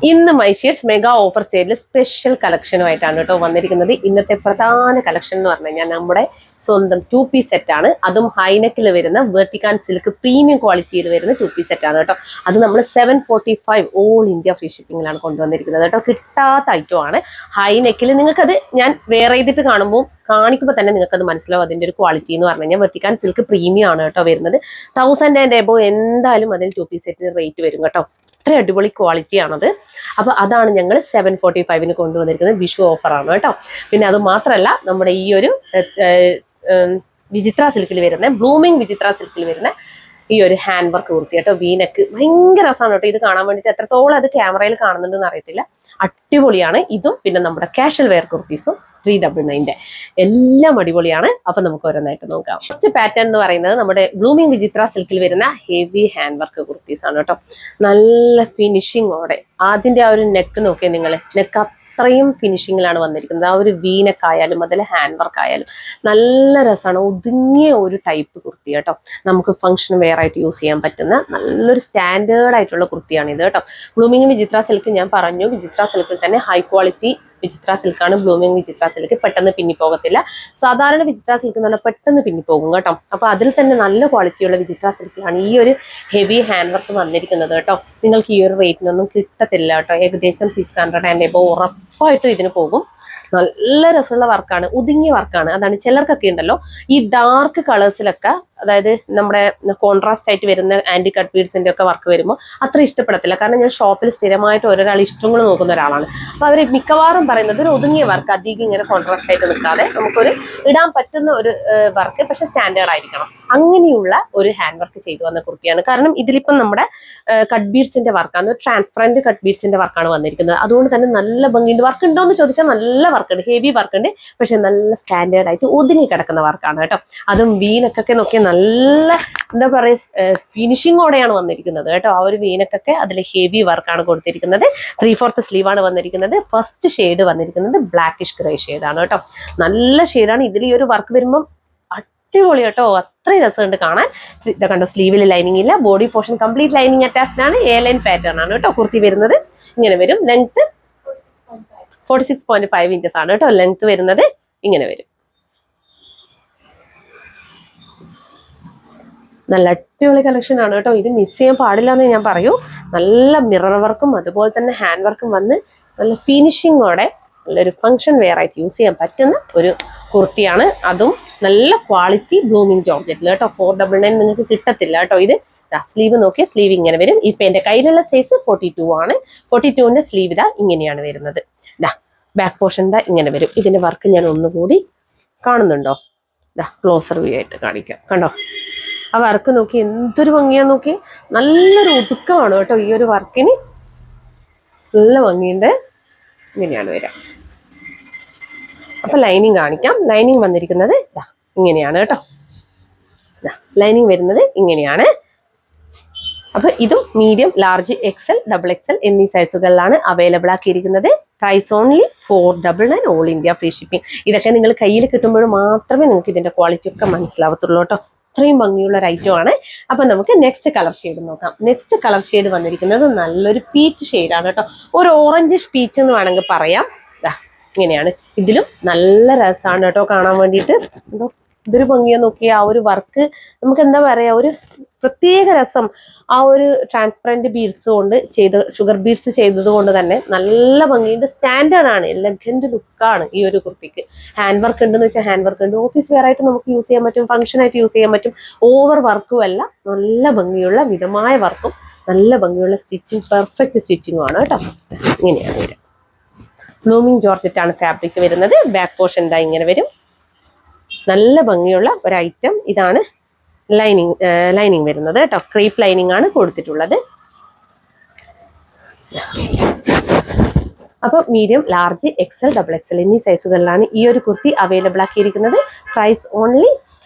ഇന്ന് മൈഷേഴ്സ് mega offer സെയിലിൽ special കളക്ഷനുമായിട്ടാണ് കേട്ടോ വന്നിരിക്കുന്നത്. ഇന്നത്തെ പ്രധാന കളക്ഷൻ എന്ന് പറഞ്ഞു കഴിഞ്ഞാൽ നമ്മുടെ സ്വന്തം 2 പീസ് സെറ്റ് ആണ്. അതും ഹൈനെക്കിൽ വരുന്ന വെർട്ടിക്കാൻ സിൽക്ക് പ്രീമിയം ക്വാളിറ്റിയിൽ വരുന്ന 2 പീസ് സെറ്റ് ആണ് കേട്ടോ. അത് നമ്മൾ 745 ഓൾ ഇന്ത്യ ഫ്രീ ഷിപ്പിംഗിലാണ് കൊണ്ടുവന്നിരിക്കുന്നത് കേട്ടോ. കിട്ടാത്ത ഐറ്റം ആണ്. ഹൈനെക്കിൽ നിങ്ങൾക്കത് ഞാൻ വേറെ ചെയ്തിട്ട് കാണിക്കുമ്പോൾ തന്നെ നിങ്ങൾക്കത് മനസ്സിലാവും അതിന്റെ ഒരു ക്വാളിറ്റി എന്ന് പറഞ്ഞു കഴിഞ്ഞാൽ വെർട്ടിക്കാൻ സിൽക്ക് പ്രീമിയം ആണ് കേട്ടോ വരുന്നത്. 1000 ആൻഡ് എബോ എന്തായാലും അതിന് 2 പീസ് സെറ്റിന് റേറ്റ് വരും കേട്ടോ. അത്ര അടിപൊളി ക്വാളിറ്റി ആണത്. അപ്പൊ അതാണ് ഞങ്ങൾ 745 കൊണ്ടുവന്നിരിക്കുന്നത്. വിഷു ഓഫറാണ് കേട്ടോ. പിന്നെ അത് മാത്രമല്ല നമ്മുടെ ഈ ഒരു വിചിത്ര സിൽക്കിൽ വരുന്ന ബ്ലൂമിങ് വിചിത്ര സിൽക്കിൽ വരുന്ന ഈ ഒരു ഹാൻഡ് വർക്ക് കുർത്തി കേട്ടോ. വീനക്ക് ഭയങ്കര രസമാണ് കേട്ടോ. ഇത് കാണാൻ വേണ്ടിയിട്ട് എത്രത്തോളം അത് ക്യാമറയിൽ കാണുന്നുണ്ടെന്ന് അറിയത്തില്ല. അടിപൊളിയാണ് ഇതും. പിന്നെ നമ്മുടെ കാഷ്വൽ വെയർ കുർത്തീസും 399 എല്ലാം അടിപൊളിയാണ്. അപ്പൊ നമുക്ക് ഓരോന്നായിട്ട് നോക്കാം. ഫസ്റ്റ് പാറ്റേൺ എന്ന് പറയുന്നത് നമ്മുടെ ബ്ലൂമിങ് വിചിത്ര സിൽക്കിൽ വരുന്ന ഹെവി ഹാൻഡ് വർക്ക് കുർത്തീസ് ആണ് കേട്ടോ. നല്ല ഫിനിഷിങ്ങോടെ അതിന്റെ ആ ഒരു നെക്ക് നോക്കിയാൽ നിങ്ങൾ നെക്ക് അത്രയും ഫിനിഷിങ്ങിലാണ് വന്നിരിക്കുന്നത്. ആ ഒരു വീനക്കായാലും അതിൽ ഹാൻഡ് വർക്ക് ആയാലും നല്ല രസമാണ്. ഒതുങ്ങിയ ഒരു ടൈപ്പ് കുർത്തി കേട്ടോ. നമുക്ക് ഫംഗ്ഷൻ വെയർ ആയിട്ട് യൂസ് ചെയ്യാൻ പറ്റുന്ന നല്ലൊരു സ്റ്റാൻഡേർഡ് ആയിട്ടുള്ള കുർത്തിയാണ് ഇത് കേട്ടോ. ബ്ലൂമിങ് വിചിത്ര സിൽക്ക് ഞാൻ പറഞ്ഞു. വിചിത്ര സിൽക്കിൽ തന്നെ ഹൈ ക്വാളിറ്റി വിചിത്ര സിൽക്കാണ് ബ്ലൂമിങ് വിചിത്ര സിൽക്ക്. പെട്ടെന്ന് പിന്നിപ്പോകത്തില്ല. സാധാരണ വിചിത്ര സിൽക്ക് എന്ന് പറഞ്ഞാൽ പെട്ടെന്ന് പിന്നിപ്പോകും കേട്ടോ. അപ്പൊ അതിൽ തന്നെ നല്ല ക്വാളിറ്റിയുള്ള വിചിത്ര സിൽക്കിലാണ് ഈ ഒരു ഹെവി ഹാൻഡ് വർക്ക് വന്നിരിക്കുന്നത് കേട്ടോ. നിങ്ങൾക്ക് ഈ ഒരു റേറ്റിനൊന്നും കിട്ടത്തില്ല കേട്ടോ. ഏകദേശം 600 ആൻഡ് എബോ ഉറപ്പായിട്ടും ഇതിന് പോകും. നല്ല രസമുള്ള വർക്കാണ്, ഒതുങ്ങിയ വർക്കാണ്. അതാണ് ചിലർക്കൊക്കെ ഉണ്ടല്ലോ ഈ ഡാർക്ക് കളേഴ്സിലൊക്കെ, അതായത് നമ്മുടെ കോൺട്രാസ്റ്റ് ആയിട്ട് വരുന്ന ആന്റി കട്ട് ബീഡ്സിന്റെ ഒക്കെ വർക്ക് വരുമ്പോൾ അത്ര ഇഷ്ടപ്പെടത്തില്ല. കാരണം ഞാൻ ഷോപ്പിൽ സ്ഥിരമായിട്ട് ഒരാൾ ഇഷ്ടങ്ങൾ നോക്കുന്ന ഒരാളാണ്. അപ്പൊ അവർ മിക്കവാറും പറയുന്നത് ഒരു ഒതുങ്ങിയ വർക്ക്, അധികം ഇങ്ങനെ കോൺട്രാസ്റ്റ് ആയിട്ട് നിൽക്കാതെ നമുക്കൊരു ഇടാൻ പറ്റുന്ന ഒരു വർക്ക്, പക്ഷെ സ്റ്റാൻഡേർഡ് ആയിരിക്കണം. അങ്ങനെയുള്ള ഒരു ഹാൻഡ് വർക്ക് ചെയ്തു വന്ന കുർത്തിയാണ്. കാരണം ഇതിലിപ്പം നമ്മുടെ കട്ട് ബീഡ്സിന്റെ വർക്കാണ്, ട്രാൻസ്പെറന്റ് കട്ട് ബീഡ്സിന്റെ വർക്കാണ് വന്നിരിക്കുന്നത്. അതുകൊണ്ട് തന്നെ നല്ല ഭംഗിയുണ്ട്. വർക്ക് ഉണ്ടോ എന്ന് ചോദിച്ചാൽ നല്ല വർക്ക് ഉണ്ട്, ഹെവി വർക്ക് ഉണ്ട്. പക്ഷെ നല്ല സ്റ്റാൻഡേർഡ് ആയിട്ട് ഒതുങ്ങി കിടക്കുന്ന വർക്കാണ് കേട്ടോ. അതും വീനക്കൊക്കെ നോക്കിയാൽ നല്ല എന്താ പറയുക ഫിനിഷിങ്ങോടെയാണ് വന്നിരിക്കുന്നത് കേട്ടോ. ആ ഒരു വീനക്കൊക്കെ അതിൽ ഹെവി വർക്കാണ് കൊടുത്തിരിക്കുന്നത്. 3/4 സ്ലീവ് ആണ് വന്നിരിക്കുന്നത്. ഫസ്റ്റ് ഷെയ്ഡ് വന്നിരിക്കുന്നത് ബ്ലാക്കിഷ് ഗ്രേ ഷെയ്ഡാണ് കേട്ടോ. നല്ല ഷെയ്ഡാണ്. ഇതിൽ ഈ ഒരു വർക്ക് വരുമ്പം അടിപൊളി കേട്ടോ. അത്രയും രസമുണ്ട് കാണാൻ. ഇത് കണ്ടോ, സ്ലീവിൽ ലൈനിങ് ഇല്ല. Body portion complete lining attached ആണ്. എ ലൈൻ പാറ്റേൺ ആണ് കേട്ടോ കുർത്തി വരുന്നത്. ഇങ്ങനെ വരും. ലെങ്ത് 46.5 ഇഞ്ചസ് ആണ് കേട്ടോ ലെങ്ത് വരുന്നത്. ഇങ്ങനെ വരും. നല്ല അടിപൊളി കളക്ഷൻ ആണ് കേട്ടോ. ഇത് മിസ് ചെയ്യാൻ പാടില്ല എന്ന് ഞാൻ പറയൂ. നല്ല മിറർ വർക്കും അതുപോലെ തന്നെ ഹാൻഡ് വർക്കും വന്ന് നല്ല ഫിനിഷിങ്ങോടെ നല്ലൊരു ഫംഗ്ഷൻ വെയർ ആയിട്ട് യൂസ് ചെയ്യാൻ പറ്റുന്ന ഒരു കുർത്തിയാണ്. അതും നല്ല ക്വാളിറ്റി ബ്ലൂമിങ് ജോർജറ്റിൽ കേട്ടോ. 499 നിങ്ങൾക്ക് കിട്ടത്തില്ല കേട്ടോ. ഇത് സ്ലീവ് നോക്കിയാൽ സ്ലീവ് ഇങ്ങനെ വരും. ഇപ്പൊ എന്റെ കയ്യിലുള്ള സൈസ് 42 ആണ്. 42ന്റെ സ്ലീവ് ഇതാ ഇങ്ങനെയാണ് വരുന്നത്. ബാക്ക് പോർഷൻ ഇതാ ഇങ്ങനെ വരും. ഇതിന്റെ വർക്ക് ഞാൻ ഒന്നുകൂടി കാണുന്നുണ്ടോ? ക്ലോസർ വ്യൂ ആയിട്ട് കാണിക്കാം. കണ്ടോ ആ വർക്ക് നോക്കി, എന്തൊരു ഭംഗിയാ നോക്കി. നല്ലൊരു ഒതുക്കമാണ് കേട്ടോ ഈ ഒരു വർക്കിന്. നല്ല ഭംഗിയുണ്ട്. ഇങ്ങനെയാണ് വരാം. അപ്പൊ ലൈനിങ് കാണിക്കാം. ലൈനിങ് വന്നിരിക്കുന്നത് ഇങ്ങനെയാണ് കേട്ടോ. ലൈനിങ് വരുന്നത് ഇങ്ങനെയാണ്. അപ്പൊ ഇതും medium, large, XL, double XL എന്നീ സൈസുകളിലാണ് അവൈലബിൾ ആക്കിയിരിക്കുന്നത്. Price only 499 all India free shipping. ഇതൊക്കെ നിങ്ങൾ കയ്യിൽ കിട്ടുമ്പോൾ മാത്രമേ നിങ്ങൾക്ക് ഇതിന്റെ ക്വാളിറ്റി ഒക്കെ മനസ്സിലാവത്തുള്ളൂ കേട്ടോ. അത്രയും ഭംഗിയുള്ള ഒരു ഐറ്റം ആണ്. അപ്പൊ നമുക്ക് നെക്സ്റ്റ് കളർ ഷെയ്ഡ് നോക്കാം. നെക്സ്റ്റ് കളർ ഷെയ്ഡ് വന്നിരിക്കുന്നത് നല്ലൊരു പീച്ച് ഷെയ്ഡാണ് കേട്ടോ. ഒരു ഓറഞ്ചിഷ് പീച്ച് എന്ന് വേണമെങ്കിൽ പറയാം. ഇങ്ങനെയാണ്. ഇതിലും നല്ല രസമാണ് കേട്ടോ കാണാൻ വേണ്ടിയിട്ട്. എന്തോ ഇതൊരു ഭംഗിയെ നോക്കിയ ആ ഒരു വർക്ക് നമുക്ക് എന്താ പറയാ, ഒരു പ്രത്യേക രസം. ആ ഒരു ട്രാൻസ്പെറന്റ് ബീഡ്സ് കൊണ്ട് ഷുഗർ ബീഡ്സ് ചെയ്തത് കൊണ്ട് തന്നെ നല്ല ഭംഗിയുണ്ട്. സ്റ്റാൻഡേർഡ് ആണ്. എലഗന്റ് ലുക്കാണ് ഈ ഒരു കുർത്തിക്ക്. ഹാൻഡ് വർക്ക് ഉണ്ടെന്ന് വെച്ചാൽ ഹാൻഡ് വർക്ക് ഉണ്ട്. ഓഫീസ് വെയർ ആയിട്ട് നമുക്ക് യൂസ് ചെയ്യാൻ പറ്റും, ഫംഗ്ഷൻ ആയിട്ട് യൂസ് ചെയ്യാൻ പറ്റും. ഓവർ വർക്കും അല്ല, നല്ല ഭംഗിയുള്ള മിതമായ വർക്കും നല്ല ഭംഗിയുള്ള സ്റ്റിച്ചിങ്, പെർഫെക്റ്റ് സ്റ്റിച്ചിങ്ങും ആണ് കേട്ടോ. ഇങ്ങനെയാണ് വരും. ബ്ലൂമിങ് ജോർജറ്റ് ആണ് ഫാബ്രിക് വരുന്നത്. ബാക്ക് പോർഷൻ ഇതാ ഇങ്ങനെ വരും. നല്ല ഭംഗിയുള്ള ഒരു ഐറ്റം. ഇതാണ് ലൈനിങ് വരുന്നത് കേട്ടോ. ക്രീപ്പ് ലൈനിങ് ആണ് കൊടുത്തിട്ടുള്ളത്. അപ്പോൾ medium, large, XL, double XL എന്നീ സൈസുകളിലാണ് ഈ ഒരു കുർത്തി അവൈലബിൾ ആക്കിയിരിക്കുന്നത്. Price only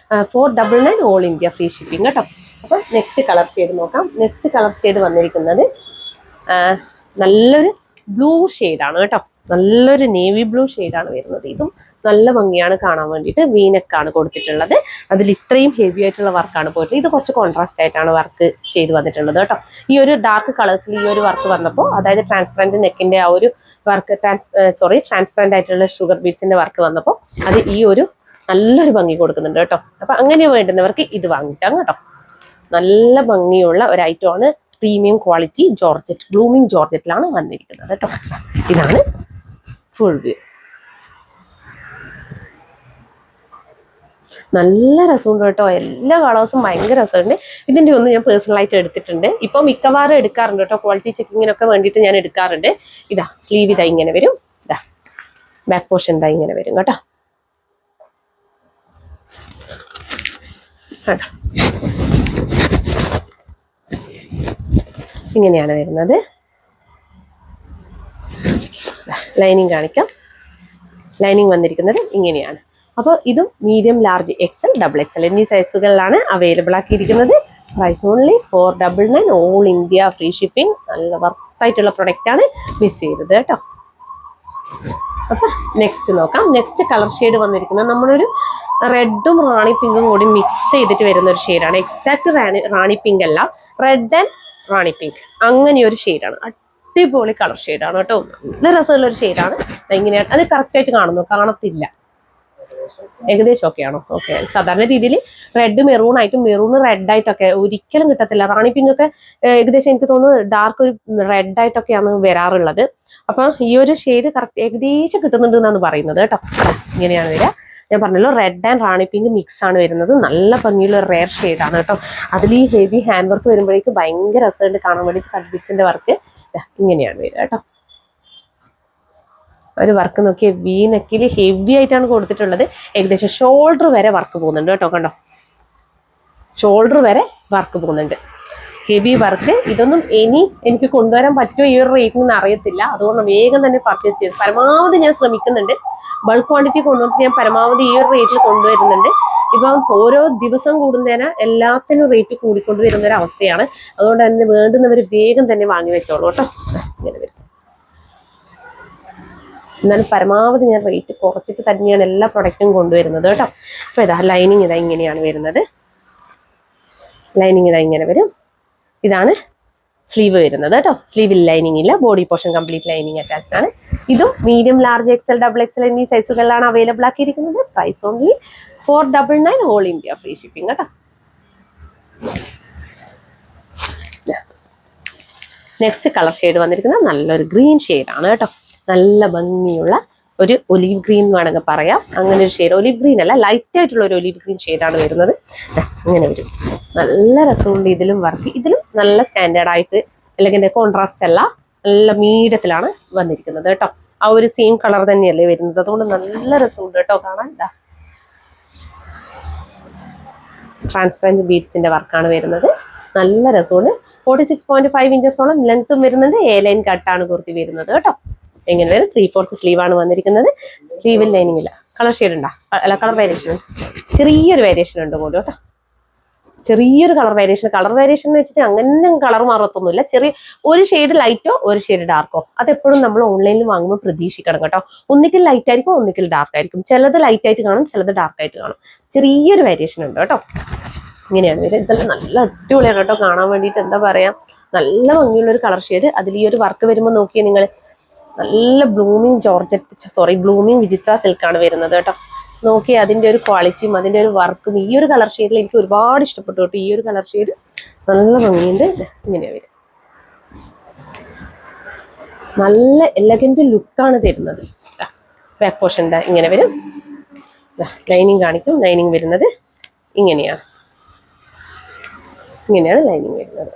499 all India free shipping കേട്ടോ. അപ്പോൾ നെക്സ്റ്റ് കളർ ഷെയ്ഡ് നോക്കാം. നെക്സ്റ്റ് കളർ ഷെയ്ഡ് വന്നിരിക്കുന്നത് നല്ലൊരു ബ്ലൂ ഷെയ്ഡാണ് കേട്ടോ. നല്ലൊരു നേവി ബ്ലൂ ഷെയ്ഡാണ് വരുന്നത്. ഇതും നല്ല ഭംഗിയാണ് കാണാൻ വേണ്ടിയിട്ട്. വീനക്കാണ് കൊടുത്തിട്ടുള്ളത്. അതിൽ ഇത്രയും ഹെവി ആയിട്ടുള്ള വർക്കാണ് പോയിട്ടുള്ളത്. ഇത് കുറച്ച് കോൺട്രാസ്റ്റ് ആയിട്ടാണ് വർക്ക് ചെയ്ത് വന്നിട്ടുള്ളത് കേട്ടോ. ഈ ഒരു ഡാർക്ക് കളേഴ്സിൽ ഈ ഒരു വർക്ക് വന്നപ്പോൾ, അതായത് ട്രാൻസ്പെറന്റ് നെക്കിന്റെ ആ ഒരു വർക്ക്, ട്രാൻസ്പെറന്റ് ആയിട്ടുള്ള ഷുഗർ ബീഡ്സിന്റെ വർക്ക് വന്നപ്പോൾ അത് ഈ ഒരു നല്ലൊരു ഭംഗി കൊടുക്കുന്നുണ്ട് കേട്ടോ. അപ്പൊ അങ്ങനെ വേണ്ടുന്നവർക്ക് ഇത് വാങ്ങിക്കാം കേട്ടോ. നല്ല ഭംഗിയുള്ള ഒരു ഐറ്റമാണ്. പ്രീമിയം ക്വാളിറ്റി ജോർജറ്റ്, ബ്ലൂമിംഗ് ജോർജറ്റിലാണ് വന്നിരിക്കുന്നത് കേട്ടോ. ഇതാണ് ഫുൾ വ്യൂ. നല്ല രസമുണ്ട് കേട്ടോ. എല്ലാ കളേഴ്സും ഭയങ്കര രസമുണ്ട്. ഇതിന്റെ ഒന്ന് ഞാൻ പേഴ്സണലായിട്ട് എടുത്തിട്ടുണ്ട്. ഇപ്പൊ മിക്കവാറും എടുക്കാറുണ്ട് കേട്ടോ. ക്വാളിറ്റി ചെക്കിങ്ങിനൊക്കെ വേണ്ടിയിട്ട് ഞാൻ എടുക്കാറുണ്ട്. ഇതാ സ്ലീവ് ഇതാ ഇങ്ങനെ വരും. ഇതാ ബാക്ക് പോർഷൻ ഇതാ ഇങ്ങനെ വരും കേട്ടോ. ഇങ്ങനെയാണ് വരുന്നത്. ലൈനിങ് കാണിക്കാം. ലൈനിങ് വന്നിരിക്കുന്നത് ഇങ്ങനെയാണ്. അപ്പോൾ ഇതും medium, large, XL, double XL എന്നീ സൈസുകളിലാണ് അവൈലബിൾ ആക്കിയിരിക്കുന്നത്. Price only 499, all India free shipping. നല്ല വർത്തായിട്ടുള്ള പ്രൊഡക്റ്റാണ്, മിസ് ചെയ്തത് കേട്ടോ. അപ്പൊ നെക്സ്റ്റ് നോക്കാം. നെക്സ്റ്റ് കളർ ഷെയ്ഡ് വന്നിരിക്കുന്നത് നമ്മളൊരു റെഡും റാണി പിങ്കും കൂടി മിക്സ് ചെയ്തിട്ട് വരുന്ന ഒരു ഷെയ്ഡാണ്. എക്സാക്ട് റാണി പിങ്ക് അല്ല, റെഡ് ആൻഡ് റാണി പിങ്ക് അങ്ങനെ ഒരു ഷെയ്ഡാണ്. അടിപൊളി കളർ ഷെയ്ഡാണ് കേട്ടോ. നല്ല രസമുള്ള ഒരു ഷെയ്ഡാണ്. ഇങ്ങനെയാണ് അത് കറക്റ്റ് ആയിട്ട് കാണത്തില്ല. ഏകദേശം ഓക്കെയാണോ? ഓക്കെ. സാധാരണ രീതിയിൽ റെഡ് മെറൂൺ ആയിട്ടും മെറൂൺ റെഡ് ആയിട്ടൊക്കെ ഒരിക്കലും കിട്ടത്തില്ല. റാണി പിങ്ക് ഒക്കെ ഏകദേശം എനിക്ക് തോന്നുന്നു ഡാർക്ക് ഒരു റെഡ് ആയിട്ടൊക്കെയാണ് വരാറുള്ളത്. അപ്പൊ ഈ ഒരു ഷെയ്ഡ് കറക്റ്റ് ഏകദേശം കിട്ടുന്നുണ്ട് എന്നാണ് പറയുന്നത് കേട്ടോ. ഇങ്ങനെയാണ് വരിക. ഞാൻ പറഞ്ഞല്ലോ red and Rani pink mix ആണ് വരുന്നത്. നല്ല ഭംഗിയുള്ള റെയർ ഷെയ്ഡാണ് കേട്ടോ. അതിൽ ഈ ഹെവി ഹാൻഡ് വർക്ക് വരുമ്പോഴേക്ക് ഭയങ്കര രസമുണ്ട് കാണാൻ വേണ്ടി. കട്ട് ബീഡ്സിന്റെ വർക്ക് ഇങ്ങനെയാണ് വരിക കേട്ടോ. ഒരു വർക്ക് നോക്കിയ വി നെക്കിൽ ഹെവി ആയിട്ടാണ് കൊടുത്തിട്ടുള്ളത്. ഏകദേശം ഷോൾഡർ വരെ വർക്ക് പോകുന്നുണ്ട് കേട്ടോ. കണ്ടോ, ഷോൾഡർ വരെ വർക്ക് പോകുന്നുണ്ട്. Heavy work. ഇതൊന്നും എനിക്ക് കൊണ്ടുവരാൻ പറ്റുമോ ഈ ഒരു റേറ്റിന് അറിയത്തില്ല. അതുകൊണ്ട് വേഗം തന്നെ പർച്ചേസ് ചെയ്തു. പരമാവധി ഞാൻ ശ്രമിക്കുന്നുണ്ട്. ബൾക്ക് ക്വാണ്ടിറ്റി കൊണ്ടുവന്നിട്ട് ഞാൻ പരമാവധി ഈ ഒരു റേറ്റിൽ കൊണ്ടുവരുന്നുണ്ട്. ഇപ്പം ഓരോ ദിവസം കൂടുന്നതിന് എല്ലാത്തിനും റേറ്റ് കൂടിക്കൊണ്ട് വരുന്ന ഒരു അവസ്ഥയാണ്. അതുകൊണ്ട് തന്നെ വേണ്ടുന്നവർ വേഗം തന്നെ വാങ്ങി വെച്ചോളൂ കേട്ടോ. ഇങ്ങനെ വരും. എന്നാലും പരമാവധി ഞാൻ റേറ്റ് കുറച്ചിട്ട് തന്നെയാണ് എല്ലാ പ്രൊഡക്റ്റും കൊണ്ടുവരുന്നത് കേട്ടോ. അപ്പോൾ ഇതാ ലൈനിങ് ഇതാ ഇങ്ങനെയാണ് വരുന്നത്. ലൈനിങ് ഇതാ ഇങ്ങനെ വരും. ഇതാണ് സ്ലീവ് വരുന്നത് കേട്ടോ. സ്ലീവിൽ ലൈനിങ് ഇല്ല, body portion complete lining attached ആണ്. ഇതും medium, large, XL, double XL എന്നീ സൈസുകളിലാണ് അവൈലബിൾ ആക്കിയിരിക്കുന്നത്. Price only 499, all India free shipping കേട്ടോ. നെക്സ്റ്റ് കളർ ഷെയ്ഡ് വന്നിരിക്കുന്നത് നല്ലൊരു ഗ്രീൻ ഷെയ്ഡാണ് കേട്ടോ. നല്ല ഭംഗിയുള്ള ഒരു ഒലീവ് ഗ്രീൻ വേണമെങ്കിൽ പറയാം. അങ്ങനെ ഒരു ഷെയ്ഡ്, ഒലീവ് ഗ്രീൻ അല്ല, ലൈറ്റ് ആയിട്ടുള്ള ഒരു ഒലീവ് ഗ്രീൻ ഷെയ്ഡാണ് വരുന്നത്. അങ്ങനെ വരും. നല്ല രസമുണ്ട് ഇതിലും വർക്ക്. ഇതിലും നല്ല സ്റ്റാൻഡേർഡ് ആയിട്ട്, അല്ലെങ്കിൽ കോൺട്രാസ്റ്റ് അല്ല, നല്ല മീഡിയത്തിലാണ് വന്നിരിക്കുന്നത് കേട്ടോ. ആ ഒരു സെയിം കളർ തന്നെയല്ലേ വരുന്നത്. അതുകൊണ്ട് നല്ല രസമുണ്ട് കേട്ടോ കാണാൻ. ട്രാൻസ്പെറന്റ് ബീഡ്സിന്റെ വർക്കാണ് വരുന്നത്. നല്ല രസമുണ്ട്. 46.5 ഇഞ്ചസോളം ലെങ്ത്തും വരുന്നുണ്ട്. എ ലൈൻ കട്ടാണ് കുർത്തി വരുന്നത് കേട്ടോ. എങ്ങനെ വരും? 3/4 സ്ലീവാണ് വന്നിരിക്കുന്നത്. സ്ലീവിൽ ലൈനിങ് ഇല്ല. കളർ ഷെയ്ഡ് ഉണ്ടോ? അല്ല, കളർ വേരിയേഷൻ ചെറിയൊരു വേരിയേഷൻ ഉണ്ട് പോലും കേട്ടോ. ചെറിയൊരു കളർ വേരിയേഷൻ എന്ന് വെച്ചിട്ട് അങ്ങനെ കളർ മാറത്തൊന്നുമില്ല. ചെറിയ ഒരു ഷെയ്ഡ് ലൈറ്റോ ഒരു ഷെയ്ഡ് ഡാർക്കോ അതെപ്പോഴും നമ്മൾ ഓൺലൈനിൽ വാങ്ങുമ്പോൾ പ്രതീക്ഷിക്കണം കേട്ടോ. ഒന്നിക്കൽ ലൈറ്റ് ആയിരിക്കും, ഒന്നിക്കൽ ഡാർക്ക് ആയിരിക്കും. ചിലത് ലൈറ്റ് ആയിട്ട് കാണും, ചിലത് ഡാർക്ക് ആയിട്ട് കാണും. ചെറിയൊരു വേരിയേഷൻ ഉണ്ട് കേട്ടോ. ഇങ്ങനെയാണ് ഇത്. ഇതെല്ലാം നല്ല അടിപൊളിയാണ് കേട്ടോ കാണാൻ വേണ്ടിയിട്ട്. എന്താ പറയാ, നല്ല ഭംഗിയുള്ള ഒരു കളർ ഷെയ്ഡ്. അതിൽ ഈ ഒരു വർക്ക് വരുമ്പോൾ നോക്കിയാൽ നിങ്ങൾ നല്ല ബ്ലൂമിങ് വിചിത്ര സിൽക്കാണ് വരുന്നത് കേട്ടോ. നോക്കി അതിന്റെ ഒരു ക്വാളിറ്റിയും അതിന്റെ ഒരു വർക്കും ഈ ഒരു കളർ ഷെയ്ഡിൽ എനിക്ക് ഒരുപാട് ഇഷ്ടപ്പെട്ടു കേട്ടോ. ഈ ഒരു കളർ ഷെയ്ഡ് നല്ല ഭംഗിയുണ്ട്. ഇങ്ങനെയാ വരും. നല്ല എലഗന്റ് ലുക്കാണ് തരുന്നത്. ബാക്ക് പോർഷൻ ഇങ്ങനെ വരും. ലൈനിങ് കാണിക്കും. ലൈനിങ് വരുന്നത് ഇങ്ങനെയാണ് ലൈനിങ് വരുന്നത്.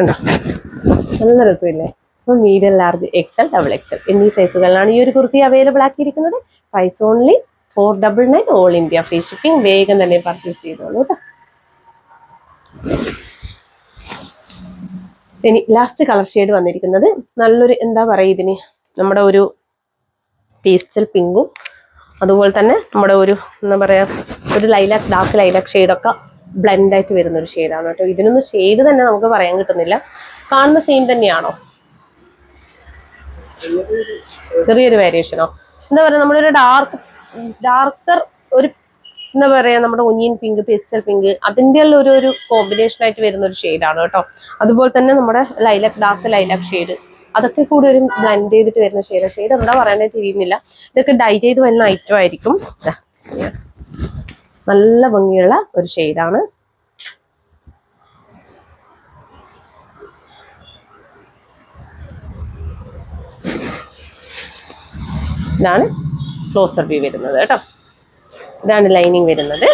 ഉണ്ടോ? നല്ല രസമില്ലേ? അപ്പോൾ medium, large, XL, double XL എന്നീ സൈസുകളിലാണ് ഈ ഒരു കുർത്തി അവൈലബിൾ ആക്കിയിരിക്കുന്നത്. Price only 499, all India free shipping. വേഗം തന്നെ പർച്ചേസ് ചെയ്തോളൂ കേട്ടോ. ഇനി ലാസ്റ്റ് കളർ ഷെയ്ഡ് വന്നിരിക്കുന്നത് നല്ലൊരു എന്താ പറയുക, ഇതിന് നമ്മുടെ ഒരു പേസ്റ്റൽ പിങ്കും അതുപോലെ തന്നെ നമ്മുടെ ഒരു എന്താ പറയാ, ഒരു ലൈലാക്ക്, ഡാർക്ക് ലൈലാക്ക് ഷെയ്ഡൊക്കെ ബ്ലെൻഡ് ആയിട്ട് വരുന്ന ഒരു ഷെയ്ഡാണ് കേട്ടോ. ഇതിനൊന്നും ഷെയ്ഡ് തന്നെ നമുക്ക് പറയാൻ കിട്ടുന്നില്ല. കാണുന്ന സെയിം തന്നെയാണോ? ചെറിയൊരു വേരിയേഷനോ എന്താ പറയുക, നമ്മളൊരു ഡാർക്കർ ഒരു എന്താ പറയാ, നമ്മുടെ ഒനിയൻ പിങ്ക്, പേസ്റ്റൽ പിങ്ക്, അതിൻ്റെ ഒരു കോമ്പിനേഷൻ ആയിട്ട് വരുന്ന ഒരു ഷെയ്ഡാണ് കേട്ടോ. അതുപോലെ തന്നെ നമ്മുടെ ലൈലാക്ക്, ഡാർക്ക് ലൈലാക്ക് ഷെയ്ഡ്, അതൊക്കെ കൂടി ഒരു ബ്ലെൻഡ് ചെയ്തിട്ട് വരുന്ന ഷെയ്ഡ് എന്താ പറയണത് തിരിയുന്നില്ല. ഇതൊക്കെ ഡൈ ചെയ്ത് വരുന്ന ഐറ്റം ആയിരിക്കും. നല്ല ഭംഗിയുള്ള ഒരു ഷെയ്ഡാണ്. ഇതാണ് ക്ലോസർ വ്യൂ വരുന്നത് കേട്ടോ. ഇതാണ് ലൈനിങ് വരുന്നത്.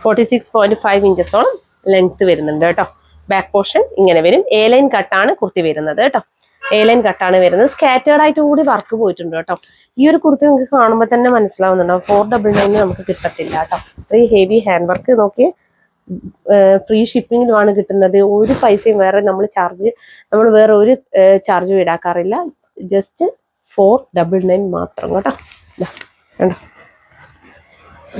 46.5 ഇഞ്ചസോളം ലെങ്ത് വരുന്നുണ്ട് കേട്ടോ. ബാക്ക് പോർഷൻ ഇങ്ങനെ വരും. എ ലൈൻ കട്ടാണ് കുർത്തി വരുന്നത് കേട്ടോ. എ ലൈൻ കട്ടാണ് വരുന്നത്. സ്കാറ്റേർഡ് ആയിട്ട് കൂടി വർക്ക് പോയിട്ടുണ്ട് കേട്ടോ. ഈ ഒരു കുർത്തി നിങ്ങൾക്ക് കാണുമ്പോൾ തന്നെ മനസ്സിലാവുന്നുണ്ടോ, 499 നമുക്ക് കിട്ടത്തില്ല കേട്ടോ. ഈ ഹെവി ഹാൻഡ് വർക്ക് നോക്കി, ഫ്രീ ഷിപ്പിങ്ങിലുമാണ് കിട്ടുന്നത്. ഒരു പൈസയും നമ്മൾ വേറെ ഒരു ചാർജ് ഈടാക്കാറില്ല. ജസ്റ്റ് 499 മാത്രം കേട്ടോ. കണ്ടോ.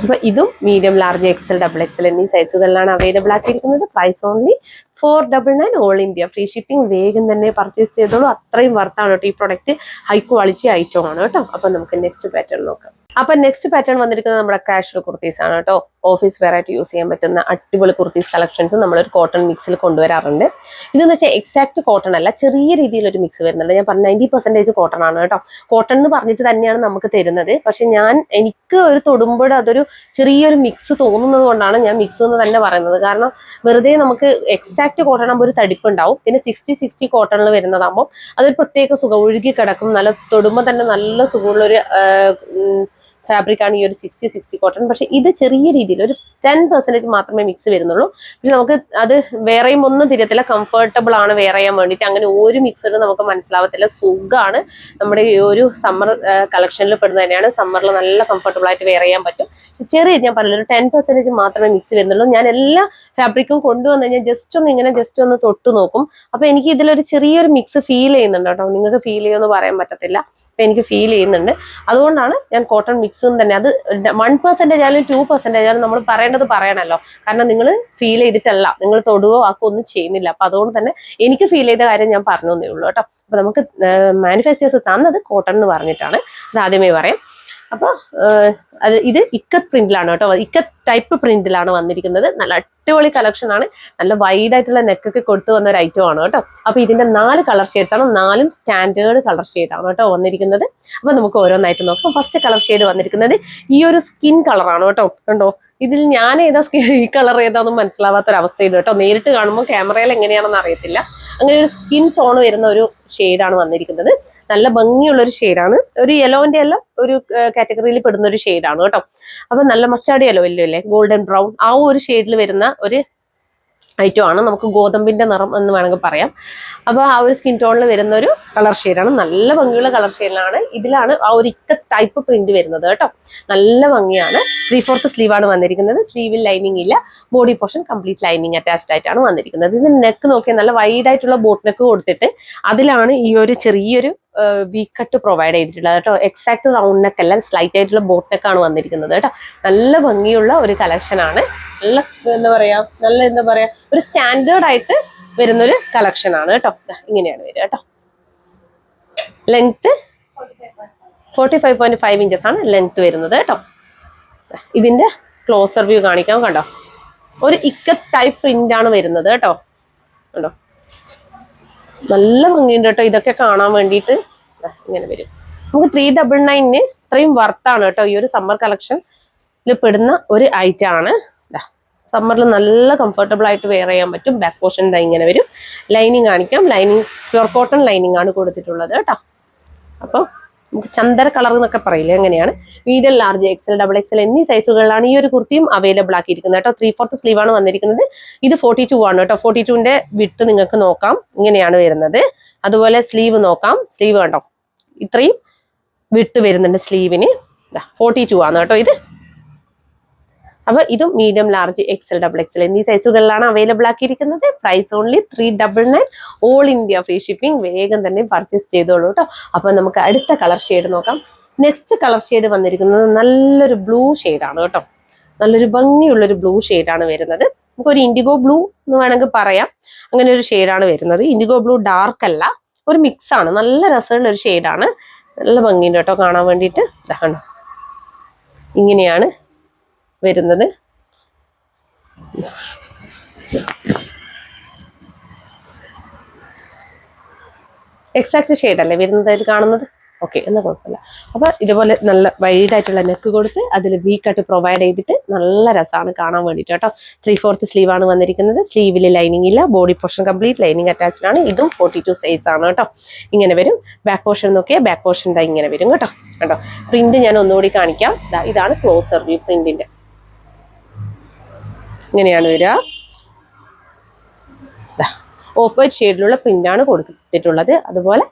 അപ്പൊ ഇതും medium, large, XL, double XL എന്നീ സൈസുകളിലാണ് അവൈലബിൾ ആക്കിയിരിക്കുന്നത്. Price only 499 all India. Free shipping. വേഗം തന്നെ പർച്ചേസ് ചെയ്തോളൂ. അത്രയും വർത്താണ് കേട്ടോ. ഈ പ്രൊഡക്റ്റ് ഹൈ ക്വാളിറ്റി ഐറ്റം ആണ് കേട്ടോ. അപ്പൊ നമുക്ക് നെക്സ്റ്റ് പാറ്റേൺ നോക്കാം. അപ്പൊ നെക്സ്റ്റ് പാറ്റേൺ വന്നിരിക്കുന്നത് നമ്മുടെ കാഷ്വൽ കുർത്തീസ് ആണ് കേട്ടോ. ഓഫീസ് വെയർ ആയിട്ട് യൂസ് ചെയ്യാൻ പറ്റുന്ന അടിപൊളി കുർത്തീസ് കളക്ഷൻസ് നമ്മളൊരു കോട്ടൺ മിക്സിൽ കൊണ്ടുവരാറുണ്ട്. ഇതെന്ന് വെച്ചാൽ എക്സാക്ട് കോട്ടൺ അല്ല, ചെറിയ രീതിയിലൊരു മിക്സ് വരുന്നുണ്ട്. ഞാൻ പറഞ്ഞ 90% കോട്ടൺ ആണ് കേട്ടോ. കോട്ടൺ എന്ന് പറഞ്ഞിട്ട് തന്നെയാണ് നമുക്ക് തരുന്നത്. പക്ഷെ എനിക്ക് ഒരു തൊടുമ്പോൾ അതൊരു ചെറിയൊരു മിക്സ് തോന്നുന്നത് കൊണ്ടാണ് ഞാൻ മിക്സ് എന്ന് തന്നെ പറയുന്നത്. കാരണം വെറുതെ നമുക്ക് എക്സാക്ട് കോട്ടൺ ആകുമ്പോൾ ഒരു തടിപ്പുണ്ടാവും. പിന്നെ 60 കോട്ടണിൽ വരുന്നതാകുമ്പോൾ അതൊരു പ്രത്യേക സുഖം, ഒഴുകി കിടക്കും. നല്ല തൊടുമ്പോൾ തന്നെ നല്ല സുഖമുള്ളൊരു ഫാബ്രിക് ആണ് ഈ ഒരു 60 കോട്ടൺ. പക്ഷെ ഇത് ചെറിയ രീതിയിൽ ഒരു 10% മാത്രമേ മിക്സ് വരുന്നുള്ളൂ. പിന്നെ നമുക്ക് അത് വേറെയും ഒന്നും തിരിയത്തില്ല. കംഫർട്ടബിൾ ആണ് വെയർ ചെയ്യാൻ വേണ്ടിയിട്ട്. അങ്ങനെ ഒരു മിക്സഡ് നമുക്ക് മനസ്സിലാവത്തില്ല. സുഖമാണ്. നമ്മുടെ ഈ ഒരു സമ്മർ കളക്ഷനിൽ പെടുന്നത് തന്നെയാണ്. സമ്മറിൽ നല്ല കംഫർട്ടബിൾ ആയിട്ട് വെയർ ചെയ്യാൻ പറ്റും. ഞാൻ പറഞ്ഞില്ല, ഒരു 10% മാത്രമേ മിക്സ് വരുന്നുള്ളൂ. ഞാൻ എല്ലാ ഫാബ്രിക്കും കൊണ്ടുവന്ന് കഴിഞ്ഞാൽ ജസ്റ്റ് ഒന്ന് തൊട്ട് നോക്കും. അപ്പൊ എനിക്ക് ഇതിലൊരു ചെറിയൊരു മിക്സ് ഫീൽ ചെയ്യുന്നുണ്ട് കേട്ടോ. നിങ്ങൾക്ക് ഫീൽ ചെയ്യുമെന്ന് പറയാൻ പറ്റത്തില്ല. അപ്പൊ എനിക്ക് ഫീൽ ചെയ്യുന്നുണ്ട്. അതുകൊണ്ടാണ് ഞാൻ കോട്ടൺ മിക്സ് തന്നെ. അത് 1% ആയാലും 2% ആയാലും നമ്മൾ പറയേണ്ടത് പറയണല്ലോ. കാരണം നിങ്ങൾ ഫീൽ ചെയ്തിട്ടല്ല, നിങ്ങൾ തൊടുവോ ആക്കോ ഒന്നും ചെയ്യുന്നില്ല. അപ്പൊ അതുകൊണ്ട് തന്നെ എനിക്ക് ഫീൽ ചെയ്ത കാര്യം ഞാൻ പറഞ്ഞു തന്നേ ഉള്ളൂ കേട്ടോ. അപ്പൊ നമുക്ക് മാനുഫാക്ചേഴ്സ് തന്നത് കോട്ടൺ എന്ന് പറഞ്ഞിട്ടാണ്. അത് ആദ്യമേ പറയാം. അപ്പൊ ഇത് ഇക്കത്ത് പ്രിന്റിലാണ് കേട്ടോ. ഇക്കത്ത് ടൈപ്പ് പ്രിന്റിലാണ് വന്നിരിക്കുന്നത്. നല്ല അടിപൊളി കളക്ഷൻ ആണ്. നല്ല വൈഡ് ആയിട്ടുള്ള നെക്കൊക്കെ കൊടുത്തു വന്ന ഒരു ഐറ്റം ആണ് കേട്ടോ. അപ്പൊ ഇതിന്റെ 4 കളർ ഷെയ്ഡ്സ് ആണ്. 4ഉം സ്റ്റാൻഡേർഡ് കളർ ഷെയ്ഡ് ആണ് കേട്ടോ വന്നിരിക്കുന്നത്. അപ്പൊ നമുക്ക് ഓരോന്നായിട്ട് നോക്കാം. ഫസ്റ്റ് കളർ ഷെയ്ഡ് വന്നിരിക്കുന്നത് ഈ ഒരു സ്കിൻ കളറാണ് കേട്ടോ. കണ്ടോ, ഇതിൽ ഞാൻ ഈ കളർ ഏതാണെന്നും മനസ്സിലാവാത്തൊരവസ്ഥയുണ്ട് കേട്ടോ. നേരിട്ട് കാണുമ്പോൾ ക്യാമറയിൽ എങ്ങനെയാണെന്ന് അറിയത്തില്ല. അങ്ങനെ ഒരു സ്കിൻ ടോൺ വരുന്ന ഒരു ഷെയ്ഡാണ് വന്നിരിക്കുന്നത്. നല്ല ഭംഗിയുള്ള ഒരു ഷെയ്ഡാണ്. ഒരു യെലോന്റെ എല്ലാം ഒരു കാറ്റഗറിയിൽ പെടുന്ന ഒരു ഷെയ്ഡാണ് കേട്ടോ. അപ്പൊ നല്ല മസ്റ്റാർഡ് യെല്ലോ അല്ലേ, ഗോൾഡൻ ബ്രൗൺ, ആ ഒരു ഷെയ്ഡിൽ വരുന്ന ഒരു ഐറ്റം ആണ്. നമുക്ക് ഗോതമ്പിന്റെ നിറം എന്ന് വേണമെങ്കിൽ പറയാം. അപ്പൊ ആ ഒരു സ്കിൻ ടോണിൽ വരുന്ന ഒരു കളർ ഷെയ്ഡാണ്. നല്ല ഭംഗിയുള്ള കളർ ഷെയ്ഡിലാണ്. ഇതിലാണ് ആ ഒരു ടൈപ്പ് പ്രിന്റ് വരുന്നത് കേട്ടോ. നല്ല ഭംഗിയാണ്. 3/4 സ്ലീവ് ആണ് വന്നിരിക്കുന്നത്. സ്ലീവിൽ ലൈനിങ് ഇല്ല. Body portion complete lining attached ആയിട്ടാണ് വന്നിരിക്കുന്നത്. ഇത് നെക്ക് നോക്കിയാൽ നല്ല വൈഡ് ആയിട്ടുള്ള ബോട്ട് നെക്ക് കൊടുത്തിട്ട് അതിലാണ് ഈ ഒരു ചെറിയൊരു വി കട്ട് പ്രൊവൈഡ് ചെയ്തിട്ടുള്ളത് കേട്ടോ. എക്സാക്ട് റൗണ്ട് നെക്ക് അല്ല, സ്ലൈറ്റ് ആയിട്ടുള്ള ബോട്ട് നെക്ക് ആണ് വന്നിരിക്കുന്നത് കേട്ടോ. നല്ല ഭംഗിയുള്ള ഒരു കളക്ഷൻ ആണ്. നല്ല എന്താ പറയാ ഒരു സ്റ്റാൻഡേർഡ് ആയിട്ട് വരുന്നൊരു കളക്ഷൻ ആണ് കേട്ടോ. ഇങ്ങനെയാണ് വരിക കേട്ടോ. ലെങ്ത് 45.5 ഇഞ്ചസ് ആണ് ലെങ്ത് വരുന്നത് കേട്ടോ. ഇതിന്റെ ക്ലോസർ വ്യൂ കാണിക്കാം. കണ്ടോ, ഒരു ഇക്കത്ത് ടൈപ്പ് പ്രിന്റ് ആണ് വരുന്നത് കേട്ടോ. കണ്ടോ, നല്ല ഭംഗിയുണ്ട് കേട്ടോ. ഇതൊക്കെ കാണാൻ വേണ്ടിയിട്ട് ഇങ്ങനെ വരും. നമുക്ക് 399 ഇത്രയും വർത്താണ് കേട്ടോ. ഈ ഒരു സമ്മർ കളക്ഷനിൽ പെടുന്ന ഒരു ഐറ്റം ആണ്. സമ്മറിൽ നല്ല കംഫർട്ടബിൾ ആയിട്ട് വെയർ ചെയ്യാൻ പറ്റും. ബാക്ക് പോർഷൻ ഇങ്ങനെ വരും. ലൈനിങ് കാണിക്കാം. ലൈനിങ് പ്യുർ കോട്ടൺ ലൈനിങ് ആണ് കൊടുത്തിട്ടുള്ളത് കേട്ടോ. അപ്പോൾ നമുക്ക് ചന്ദന കളർ എന്നൊക്കെ പറയില്ലേ, അങ്ങനെയാണ്. Medium, large, XL, double XL എന്നീ സൈസുകളിലാണ് ഈ ഒരു കുർത്തിയും അവൈലബിൾ ആക്കിയിരിക്കുന്നത് കേട്ടോ. 3/4 സ്ലീവ് ആണ് വന്നിരിക്കുന്നത്. ഇത് 42 ആണ് കേട്ടോ. 42ന്റെ വിഡ്ത്ത് നിങ്ങൾക്ക് നോക്കാം. ഇങ്ങനെയാണ് വരുന്നത്. അതുപോലെ സ്ലീവ് നോക്കാം. സ്ലീവ് കണ്ടോ, ഇത്രയും വിഡ്ത്ത് വരുന്നുണ്ട് സ്ലീവിന്. 42 ആണ് കേട്ടോ ഇത്. അപ്പൊ ഇതും medium, large, XL, double XL എന്നീ സൈസുകളിലാണ് അവൈലബിൾ ആക്കിയിരിക്കുന്നത്. Price only 399 all India free shipping. വേഗം തന്നെ പർച്ചേസ് ചെയ്തോളൂ കേട്ടോ. അപ്പൊ നമുക്ക് അടുത്ത കളർ ഷെയ്ഡ് നോക്കാം. നെക്സ്റ്റ് കളർ ഷെയ്ഡ് വന്നിരിക്കുന്നത് നല്ലൊരു ബ്ലൂ ഷെയ്ഡാണ് കേട്ടോ. നല്ലൊരു ഭംഗിയുള്ളൊരു ബ്ലൂ ഷെയ്ഡാണ് വരുന്നത്. നമുക്കൊരു ഇൻഡിഗോ ബ്ലൂ എന്ന് വേണമെങ്കിൽ പറയാം. അങ്ങനെ ഒരു ഷെയ്ഡാണ് വരുന്നത്. ഇൻഡിഗോ ബ്ലൂ ഡാർക്ക് അല്ല, ഒരു മിക്സ് ആണ്, നല്ല രസമുള്ള ഒരു ഷെയ്ഡാണ്, നല്ല ഭംഗിയുണ്ട് കേട്ടോ കാണാൻ വേണ്ടിയിട്ട്. ഇതാണോ, ഇങ്ങനെയാണ് വരുന്നത്. എക്സാക്ട് ഷെയ്ഡല്ലേ വരുന്നതായിട്ട് കാണുന്നത്? ഓക്കെ, എന്നാൽ കുഴപ്പമില്ല. അപ്പോൾ ഇതുപോലെ നല്ല വൈഡായിട്ടുള്ള നെക്ക് കൊടുത്ത് അതിൽ വി കട്ട് പ്രൊവൈഡ് ചെയ്തിട്ട് നല്ല രസമാണ് കാണാൻ വേണ്ടിയിട്ട് കേട്ടോ. 3/4 സ്ലീവാണ് വന്നിരിക്കുന്നത്. സ്ലീവിൽ ലൈനിങ് ഇല്ല, body portion complete lining attached ആണ്. ഇതും 42 സൈസ് ആണ് കേട്ടോ. ഇങ്ങനെ വരും. ബാക്ക് പോർഷൻ നോക്കിയാൽ ബാക്ക് പോർഷൻ ഇതാ ഇങ്ങനെ വരും കേട്ടോ. കേട്ടോ, പ്രിന്റ് ഞാൻ ഒന്നുകൂടി കാണിക്കാം. ഇതാണ് ക്ലോസർ വ്യൂ പ്രിന്റിന്റെ. ഇങ്ങനെയാണ് വരിക. ഓഫ് വൈറ്റ് ഷെയ്ഡിലുള്ള പ്രിന്റാണ് കൊടുത്തിട്ടുള്ളത്. അതുപോലെ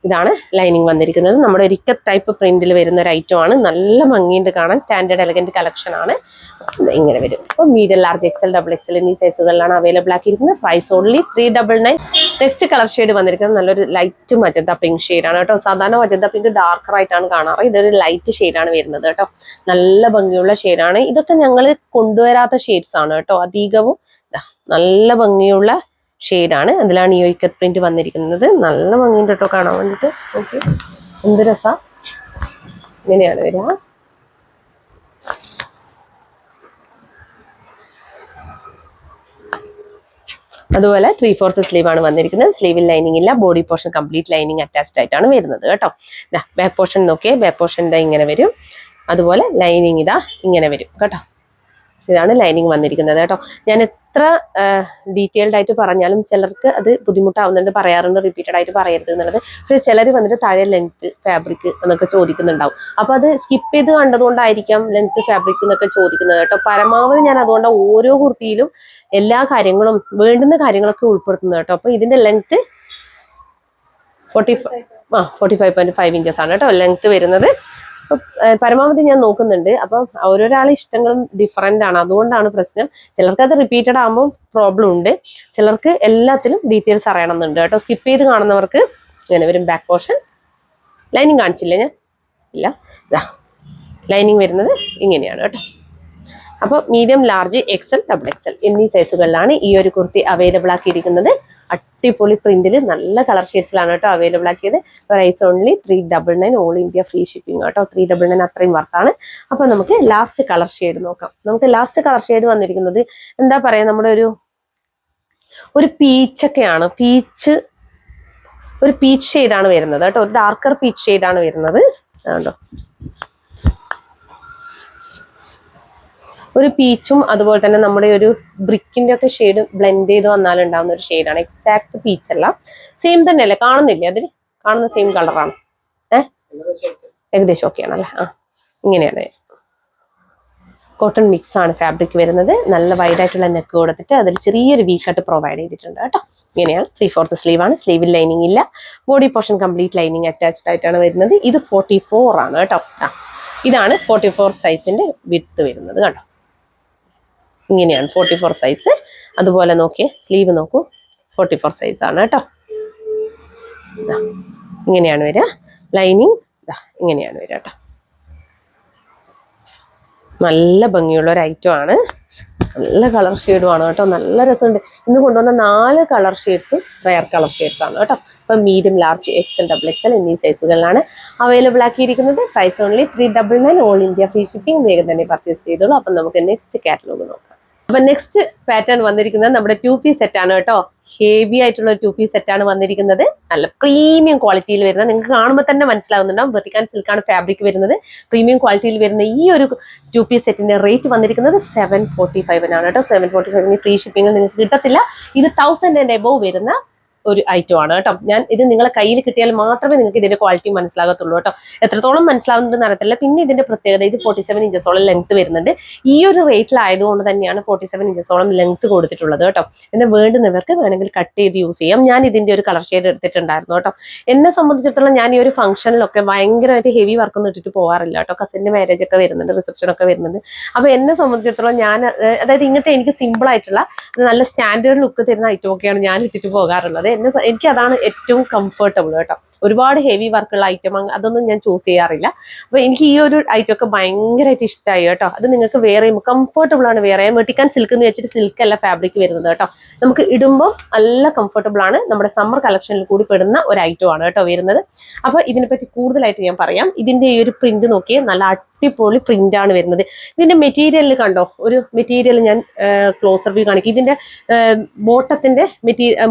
ഇതാണ് ലൈനിങ് വന്നിരിക്കുന്നത്. നമ്മുടെ ഒരിക്കൽ ടൈപ്പ് പ്രിന്റിൽ വരുന്ന ഒരു ഐറ്റം ആണ്. നല്ല ഭംഗിയുണ്ട് കാണാൻ. സ്റ്റാൻഡേർഡ് എലഗന്റ് കളക്ഷൻ ആണ്. ഇങ്ങനെ വരും. അപ്പോൾ medium, large, XL, double XL എന്നീ സൈസുകളിലാണ് അവൈലബിൾ ആക്കിയിരിക്കുന്നത്. Price only 399. Next colour shade വന്നിരിക്കുന്നത് നല്ലൊരു ലൈറ്റ് മജന്ത പിങ്ക് ഷെയ്ഡാണ് കേട്ടോ. സാധാരണ മജന്ത പിങ്ക് ഡാർക്കർ ആയിട്ടാണ് കാണാറ്. ഇതൊരു ലൈറ്റ് ഷെയ്ഡാണ് വരുന്നത് കേട്ടോ. നല്ല ഭംഗിയുള്ള ഷെയ്ഡാണ്. ഇതൊക്കെ ഞങ്ങൾ കൊണ്ടുവരാത്ത ഷെയ്ഡ്സ് ആണ് കേട്ടോ. അധികവും നല്ല ഭംഗിയുള്ള ഷെയ്ഡാണ്. അതിലാണ് ഈ ഒരിക്കൽ പ്രിന്റ് വന്നിരിക്കുന്നത്. നല്ല ഭംഗിയുണ്ട് കേട്ടോ കാണാൻ വേണ്ടിയിട്ട്. ഓക്കെ, എന്ത് രസാ. ഇങ്ങനെയാണ് വരിക. അതുപോലെ 3/4 സ്ലീവാണ് വന്നിരിക്കുന്നത്. സ്ലീവിൽ ലൈനിങ് ഇല്ല, body portion complete lining attached ആയിട്ടാണ് വരുന്നത് കേട്ടോ. ബാക്ക് പോർഷൻ നോക്കിയേ, ബാക്ക് പോർഷൻ ഇതാ ഇങ്ങനെ വരും. അതുപോലെ ലൈനിങ് ഇതാ ഇങ്ങനെ വരും കേട്ടോ. ഇതാണ് ലൈനിങ് വന്നിരിക്കുന്നത് കേട്ടോ. ഞാൻ എത്ര ഡീറ്റെയിൽഡ് ആയിട്ട് പറഞ്ഞാലും ചിലർക്ക് അത് ബുദ്ധിമുട്ടാവുന്നുണ്ട്, പറയാറുണ്ട് റിപ്പീറ്റഡ് ആയിട്ട് പറയരുത് എന്നുള്ളത്. പക്ഷേ ചിലർ വന്നിട്ട് താഴെ ലെങ്ത് ഫാബ്രിക് എന്നൊക്കെ ചോദിക്കുന്നുണ്ടാവും. അപ്പോൾ അത് സ്കിപ്പ് ചെയ്ത് കണ്ടതുകൊണ്ടായിരിക്കാം ലെങ്ത് ഫാബ്രിക് എന്നൊക്കെ ചോദിക്കുന്നത് കേട്ടോ. പരമാവധി ഞാൻ അതുകൊണ്ട് ഓരോ കുർത്തിയിലും എല്ലാ കാര്യങ്ങളും വേണ്ടുന്ന കാര്യങ്ങളൊക്കെ ഉൾപ്പെടുത്തുന്നത് കേട്ടോ. അപ്പോൾ ഇതിന്റെ ലെങ്ത് 45.5 ഇഞ്ചസ് ആണ് കേട്ടോ ലെങ്ത് വരുന്നത്. പരമാവധി ഞാൻ നോക്കുന്നുണ്ട്. അപ്പം ഓരോരാളെ ഇഷ്ടങ്ങളും ഡിഫറെൻ്റ് ആണ്, അതുകൊണ്ടാണ് പ്രശ്നം. ചിലർക്ക് അത് റിപ്പീറ്റഡ് ആകുമ്പോൾ പ്രോബ്ലം ഉണ്ട്, ചിലർക്ക് എല്ലാത്തിലും ഡീറ്റെയിൽസ് അറിയണം എന്നുണ്ട് കേട്ടോ. സ്കിപ്പ് ചെയ്ത് കാണുന്നവർക്ക് ഇങ്ങനെ വരും. ബാക്ക് പോർഷൻ ലൈനിങ് കാണിച്ചില്ലേ ഞാൻ? ഇല്ല, ലൈനിങ് വരുന്നത് ഇങ്ങനെയാണ് കേട്ടോ. അപ്പോൾ medium, large, XL, double XL എന്നീ സൈസുകളിലാണ് ഈ ഒരു കുർത്തി അവൈലബിൾ ആക്കിയിരിക്കുന്നത്. അടിപൊളി പ്രിന്റിൽ നല്ല കളർ ഷെയ്ഡ്സിലാണ് കേട്ടോ അവൈലബിൾ ആക്കിയത്. Price only 399. All India free shipping കേട്ടോ. 399 അത്രയും വർത്താണ്. അപ്പോൾ നമുക്ക് ലാസ്റ്റ് കളർ ഷെയ്ഡ് നോക്കാം. നമുക്ക് ലാസ്റ്റ് കളർ ഷെയ്ഡ് വന്നിരിക്കുന്നത് എന്താ പറയുക, നമ്മുടെ ഒരു പീച്ചൊക്കെയാണ്. ഒരു പീച്ച് ഷെയ്ഡാണ് വരുന്നത് കേട്ടോ. ഒരു ഡാർക്കർ പീച്ച് ഷെയ്ഡാണ് വരുന്നത്. അതുകൊണ്ടോ ഒരു പീച്ചും അതുപോലെ തന്നെ നമ്മുടെ ഒരു ബ്രിക്കിന്റെ ഒക്കെ ഷെയ്ഡ് ബ്ലെൻഡ് ചെയ്ത് വന്നാലുണ്ടാവുന്ന ഒരു ഷെയ്ഡാണ്. എക്സാക്ട് പീച്ച് അല്ല, സെയിം തന്നെയല്ലേ കാണുന്നില്ലേ? അതിൽ കാണുന്ന സെയിം കളറാണ്. ഏകദേശം ഓക്കെ ആണല്ലേ? ഇങ്ങനെയാണ്. കോട്ടൺ മിക്സ് ആണ് ഫാബ്രിക് വരുന്നത്. നല്ല വൈഡായിട്ടുള്ള നെക്ക് കൊടുത്തിട്ട് അതിൽ ചെറിയൊരു വി കട്ട് പ്രൊവൈഡ് ചെയ്തിട്ടുണ്ട് കേട്ടോ. ഇങ്ങനെയാണ്. 3/4 സ്ലീവാണ്. സ്ലീവിൽ ലൈനിങ് ഇല്ല, body portion complete lining attached ആയിട്ടാണ് വരുന്നത്. ഇത് 44 ആണ് കേട്ടോ. ഇതാണ് 44 സൈസിന്റെ വിഡ്ത്ത് വരുന്നത് കേട്ടോ. ഇങ്ങനെയാണ് 44 സൈസ്. അതുപോലെ നോക്കിയേ, സ്ലീവ് നോക്കൂ, 44 സൈസ് ആണ് കേട്ടോ. ഇങ്ങനെയാണ് വരിക. ലൈനിങ് ഇങ്ങനെയാണ് വരിക കേട്ടോ. നല്ല ഭംഗിയുള്ള ഒരു ഐറ്റം ആണ്. നല്ല കളർ ഷെയ്ഡും ആണ് കേട്ടോ. നല്ല രസമുണ്ട്. ഇന്ന് കൊണ്ടുവന്ന 4 കളർ ഷെയ്ഡ്സും റയർ കളർ ഷെയ്ഡ്സ് ആണ് കേട്ടോ. അപ്പം medium, large, XL, double XL എന്നീ സൈസുകളിലാണ് അവൈലബിൾ ആക്കിയിരിക്കുന്നത്. Price only 399. All India free shipping. വേഗം തന്നെ പർച്ചേസ് ചെയ്തോളൂ. അപ്പം നമുക്ക് നെക്സ്റ്റ് കാറ്റലോഗ് നോക്കാം. അപ്പൊ നെക്സ്റ്റ് പാറ്റേൺ വന്നിരിക്കുന്നത് നമ്മുടെ 2 പീസ് സെറ്റ് ആണ് കേട്ടോ. ഹെവി ആയിട്ടുള്ള ഒരു 2 പീസ് സെറ്റ് ആണ് വന്നിരിക്കുന്നത്. നല്ല പ്രീമിയം ക്വാളിറ്റിയിൽ വരുന്നത്, നിങ്ങൾക്ക് കാണുമ്പോൾ തന്നെ മനസ്സിലാവുന്നുണ്ടാവും. വെർട്ടിക്കൽ സിൽക്കാണ് ഫാബ്രിക് വരുന്നത്. പ്രീമിയം ക്വാളിറ്റിയിൽ വരുന്ന ഈ ഒരു 2 പീസ് സെറ്റിന്റെ റേറ്റ് വന്നിരിക്കുന്നത് 745 ആണ് കേട്ടോ. 745 ഫ്രീ ഷിപ്പിംഗ് നിങ്ങൾക്ക് കിട്ടത്തില്ല. ഇത് 1000 and above വരുന്ന ഒരു ഐറ്റം ആണ് കേട്ടോ. ഞാൻ ഇത് നിങ്ങളെ കയ്യിൽ കിട്ടിയാൽ മാത്രമേ നിങ്ങൾക്ക് ഇതിന്റെ ക്വാളിറ്റി മനസ്സിലാകത്തുള്ളൂ കേട്ടോ. എത്രത്തോളം മനസ്സിലാവുന്നുണ്ടെന്ന് അറിയത്തില്ല. പിന്നെ ഇതിന്റെ പ്രത്യേകത, ഇത് 47 ഇഞ്ചസോളം ലെങ്ത് വരുന്നുണ്ട്. ഈ ഒരു റേറ്റിലായതുകൊണ്ട് തന്നെയാണ് 47 ഇഞ്ചസോളം ലെങ്ത് കൊടുത്തിട്ടുള്ളത് കേട്ടോ. എന്നെ വേണ്ടുന്നവർക്ക് വേണമെങ്കിൽ കട്ട് ചെയ്ത് യൂസ് ചെയ്യാം. ഞാൻ ഇതിന്റെ ഒരു കളർ ഷെയ്ഡ് എടുത്തിട്ടുണ്ടായിരുന്നു കേട്ടോ. എന്നെ സംബന്ധിച്ചിടത്തോളം ഞാൻ ഈ ഒരു ഫംഗ്ഷനിലൊക്കെ ഭയങ്കരമായിട്ട് ഹെവി വർക്കൊന്നും ഇട്ടിട്ട് പോകാറില്ല കേട്ടോ. കസിന്റെ മാരേജ് ഒക്കെ വരുന്നുണ്ട്, റിസപ്ഷൻ ഒക്കെ വരുന്നുണ്ട്. അപ്പൊ എന്നെ സംബന്ധിച്ചിടത്തോളം ഞാൻ അതായത് ഇങ്ങനത്തെ എനിക്ക് സിമ്പിൾ ആയിട്ടുള്ള നല്ല സ്റ്റാൻഡേർഡ് ലുക്ക് തരുന്ന ഐറ്റം ഒക്കെയാണ് ഞാൻ ഇട്ടിട്ട് പോകാറുള്ളത്. എനിക്ക് അതാണ് ഏറ്റവും കംഫർട്ടബിൾ കേട്ടോ. ഒരുപാട് ഹെവി വർക്കുള്ള ഐറ്റം അതൊന്നും ഞാൻ ചൂസ് ചെയ്യാറില്ല. അപ്പൊ എനിക്ക് ഈ ഒരു ഐറ്റം ഒക്കെ ഭയങ്കരമായിട്ട് ഇഷ്ടമായി കേട്ടോ. അത് നിങ്ങൾക്ക് വേറെ കംഫർട്ടബിൾ ആണ്. വേറെ വെട്ടിക്കാൻ സിൽക്ക് എന്ന് വെച്ചിട്ട് സിൽക്ക് അല്ല ഫാബ്രിക് വരുന്നത് കേട്ടോ. നമുക്ക് ഇടുമ്പോൾ നല്ല കംഫർട്ടബിൾ ആണ്. നമ്മുടെ സമ്മർ കളക്ഷനിൽ കൂടി പെടുന്ന ഒരു ഐറ്റം ആണ് കേട്ടോ വരുന്നത്. അപ്പൊ ഇതിനെപ്പറ്റി കൂടുതലായിട്ട് ഞാൻ പറയാം. ഇതിന്റെ ഈ ഒരു പ്രിന്റ് നോക്കിയേ, നല്ല അടിപൊളി പ്രിന്റ് ആണ് വരുന്നത്. ഇതിന്റെ മെറ്റീരിയൽ കണ്ടോ, ഒരു മെറ്റീരിയൽ ഞാൻ ക്ലോസർ വ്യൂ കാണിക്കും. ഇതിന്റെ ബോട്ടത്തിന്റെ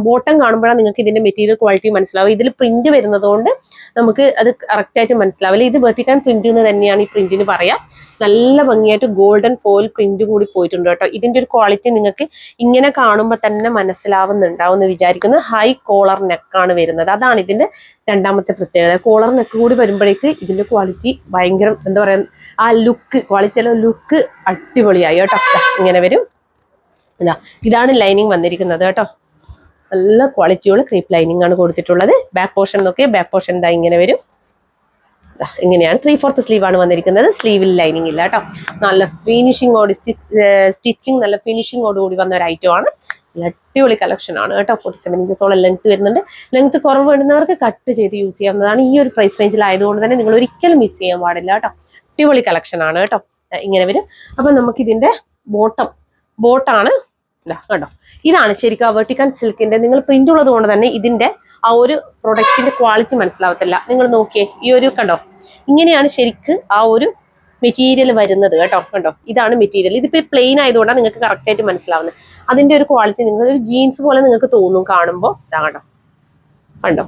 ബോട്ടം കാണുമ്പോഴാണ് നിങ്ങൾക്ക് ഇതിന്റെ മെറ്റീരിയൽ ക്വാളിറ്റി മനസ്സിലാവും. ഇതിൽ പ്രിന്റ് വരുന്നത് കൊണ്ട് നമുക്ക് അത് കറക്റ്റ് ആയിട്ട് മനസ്സിലാവില്ല. ഇത് വെർട്ടിക്കൽ പ്രിന്റ് എന്ന് തന്നെയാണ് ഈ പ്രിന്റിന് പറയാം. നല്ല ഭംഗിയായിട്ട് ഗോൾഡൻ ഫോയിൽ പ്രിന്റ് കൂടി പോയിട്ടുണ്ട് കേട്ടോ. ഇതിന്റെ ഒരു ക്വാളിറ്റി നിങ്ങൾക്ക് ഇങ്ങനെ കാണുമ്പോൾ തന്നെ മനസ്സിലാവുന്നുണ്ടാവും എന്ന് വിചാരിക്കുന്നു. ഹൈ കോളർ നെക്കാണ് വരുന്നത്. അതാണ് ഇതിന്റെ രണ്ടാമത്തെ പ്രത്യേകത. കോളർ നെക്ക് കൂടി വരുമ്പോഴേക്ക് ഇതിന്റെ ക്വാളിറ്റി ഭയങ്കര എന്താ പറയാ, ആ ലുക്ക് ക്വാളിറ്റിയിലെ ലുക്ക് അടിപൊളിയായി കേട്ടോ. ഇങ്ങനെ വരും. ഇതാണ് ലൈനിങ് വന്നിരിക്കുന്നത് കേട്ടോ. നല്ല ക്വാളിറ്റിയുള്ള ക്രീപ്പ് ലൈനിങ് ആണ് കൊടുത്തിട്ടുള്ളത്. ബാക്ക് പോർഷൻ നോക്കിയാൽ ബാക്ക് പോർഷൻ ഇതാ ഇങ്ങനെ വരും. ഇങ്ങനെയാണ് 3/4 സ്ലീവ് ആണ് വന്നിരിക്കുന്നത്. സ്ലീവിൽ ലൈനിങ് ഇല്ല കേട്ടോ. നല്ല ഫിനിഷിങ്ങോട് സ്റ്റിച്ചിങ് നല്ല ഫിനിഷിങ്ങോട് കൂടി വന്ന ഒരു ഐറ്റം ആണ്. അടിപൊളി കളക്ഷൻ ആണ് കേട്ടോ. 47 ഇഞ്ചസോളം ലെങ്ത് വരുന്നുണ്ട്. ലെങ്ത് കുറവ് വേണ്ടുന്നവർക്ക് കട്ട് ചെയ്ത് യൂസ് ചെയ്യാവുന്നതാണ്. ഈ ഒരു പ്രൈസ് റേഞ്ചിൽ ആയതുകൊണ്ട് തന്നെ നിങ്ങൾ ഒരിക്കലും മിസ് ചെയ്യാൻ പാടില്ല കേട്ടോ. അടിപൊളി കളക്ഷൻ ആണ് കേട്ടോ. ഇങ്ങനെ വരും. അപ്പൊ നമുക്ക് ഇതിന്റെ ബോട്ടാണ് കണ്ടോ. ഇതാണ് ശരിക്കും വെർട്ടിക്കൽ സിൽക്കിന്റെ. നിങ്ങൾ പ്രിന്റ് ഉള്ളത് കൊണ്ട് തന്നെ ഇതിന്റെ ആ ഒരു പ്രൊഡക്റ്റിന്റെ ക്വാളിറ്റി മനസ്സിലാവത്തില്ല. നിങ്ങൾ നോക്കിയേ, ഈ ഒരു കണ്ടോ, ഇങ്ങനെയാണ് ശരിക്ക് ആ ഒരു മെറ്റീരിയൽ വരുന്നത് കേട്ടോ. കണ്ടോ, ഇതാണ് മെറ്റീരിയൽ. ഇതിപ്പോ പ്ലെയിൻ ആയതുകൊണ്ടാണ് നിങ്ങൾക്ക് കറക്റ്റ് ആയിട്ട് മനസ്സിലാവുന്നത്. അതിന്റെ ഒരു ക്വാളിറ്റി നിങ്ങൾ ഒരു ജീൻസ് പോലെ നിങ്ങൾക്ക് തോന്നും കാണുമ്പോൾ. കണ്ടോ കണ്ടോ,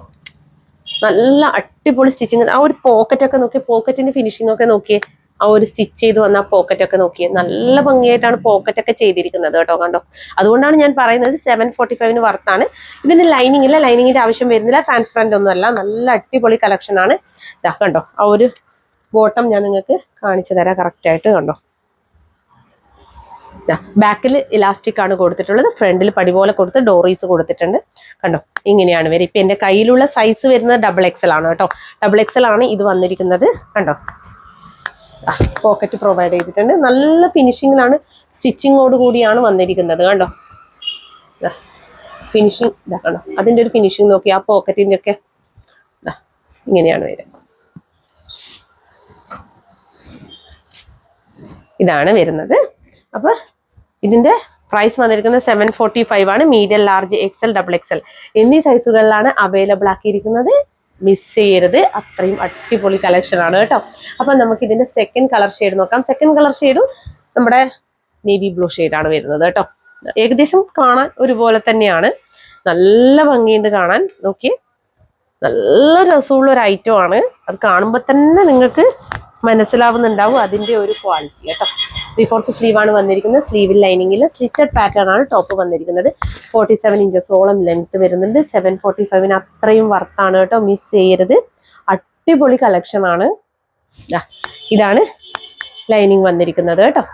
നല്ല അടിപൊളി സ്റ്റിച്ചിങ്. ആ ഒരു പോക്കറ്റ് ഒക്കെ നോക്കിയേ, പോക്കറ്റിന്റെ ഫിനിഷിംഗ് ഒക്കെ നോക്കിയേ. ആ ഒരു സ്റ്റിച്ച് ചെയ്ത് വന്ന പോക്കറ്റ് ഒക്കെ നോക്കിയേ, നല്ല ഭംഗിയായിട്ടാണ് പോക്കറ്റ് ഒക്കെ ചെയ്തിരിക്കുന്നത് കേട്ടോ. കണ്ടോ, അതുകൊണ്ടാണ് ഞാൻ പറയുന്നത് 745 വർത്താണ്. ഇതിന് ലൈനിങ് ഇല്ല, ലൈനിങ്ങിന്റെ ആവശ്യം വരുന്നില്ല. ട്രാൻസ്പെറന്റ് ഒന്നും അല്ല. നല്ല അടിപൊളി കളക്ഷൻ ആണ്. കണ്ടോ, ആ ഒരു ബോട്ടം ഞാൻ നിങ്ങൾക്ക് കാണിച്ചു തരാം കറക്റ്റ് ആയിട്ട്. കണ്ടോ, ബാക്കിൽ ഇലാസ്റ്റിക് ആണ് കൊടുത്തിട്ടുള്ളത്. ഫ്രണ്ടിൽ പടി പോലെ കൊടുത്ത് ഡോറീസ് കൊടുത്തിട്ടുണ്ട്. കണ്ടോ, ഇങ്ങനെയാണ് വരും. ഇപ്പൊ എന്റെ കയ്യിലുള്ള സൈസ് വരുന്നത് XXL ആണ് കേട്ടോ. XXL ആണ് ഇത് വന്നിരിക്കുന്നത്. കണ്ടോ, പോക്കറ്റ് പ്രൊവൈഡ് ചെയ്തിട്ടുണ്ട്. നല്ല ഫിനിഷിങ്ങിലാണ്, സ്റ്റിച്ചിങ്ങോട് കൂടിയാണ് വന്നിരിക്കുന്നത്. കണ്ടോ, ഫിനിഷിങ് കണ്ടോ. അതിന്റെ ഒരു ഫിനിഷിങ് നോക്കി, ആ പോക്കറ്റിന്റെ ഒക്കെ ഇങ്ങനെയാണ് വരിക. ഇതാണ് വരുന്നത്. അപ്പൊ ഇതിന്റെ പ്രൈസ് വന്നിരിക്കുന്നത് 745 ആണ്. മീഡിയം, ലാർജ്, XL, XXL എന്നീ സൈസുകളിലാണ് അവൈലബിൾ ആക്കിയിരിക്കുന്നത്. മിസ് ചെയ്യരുത്. അത്രയും അടിപൊളി കളക്ഷൻ ആണ് കേട്ടോ. അപ്പൊ നമുക്ക് ഇതിന്റെ സെക്കൻഡ് കളർ ഷെയ്ഡ് നോക്കാം. സെക്കൻഡ് കളർ ഷെയ്ഡും നമ്മുടെ നേവി ബ്ലൂ ഷെയ്ഡാണ് വരുന്നത് കേട്ടോ. ഏകദേശം കാണാൻ ഒരുപോലെ തന്നെയാണ്. നല്ല ഭംഗിയുണ്ട് കാണാൻ. നോക്കിയേ, നല്ല രസമുള്ള ഒരു ഐറ്റം ആണ്. അത് കാണുമ്പോൾ തന്നെ നിങ്ങൾക്ക് മനസ്സിലാവുന്നുണ്ടാവും അതിന്റെ ഒരു ക്വാളിറ്റി കേട്ടോ. 3/4 സ്ലീവ് ആണ് വന്നിരിക്കുന്നത്. സ്ലീവിൽ ലൈനിങ്ങിൽ സ്ലിറ്റഡ് പാറ്റേൺ ആണ് ടോപ്പ് വന്നിരിക്കുന്നത്. 47 ഇഞ്ചസോളം ലെങ്ത് വരുന്നുണ്ട്. 745 അത്രയും വർത്താണ് കേട്ടോ. മിസ് ചെയ്യരുത്. അടിപൊളി കളക്ഷൻ ആണ്. ഇതാണ് ലൈനിങ് വന്നിരിക്കുന്നത് കേട്ടോ.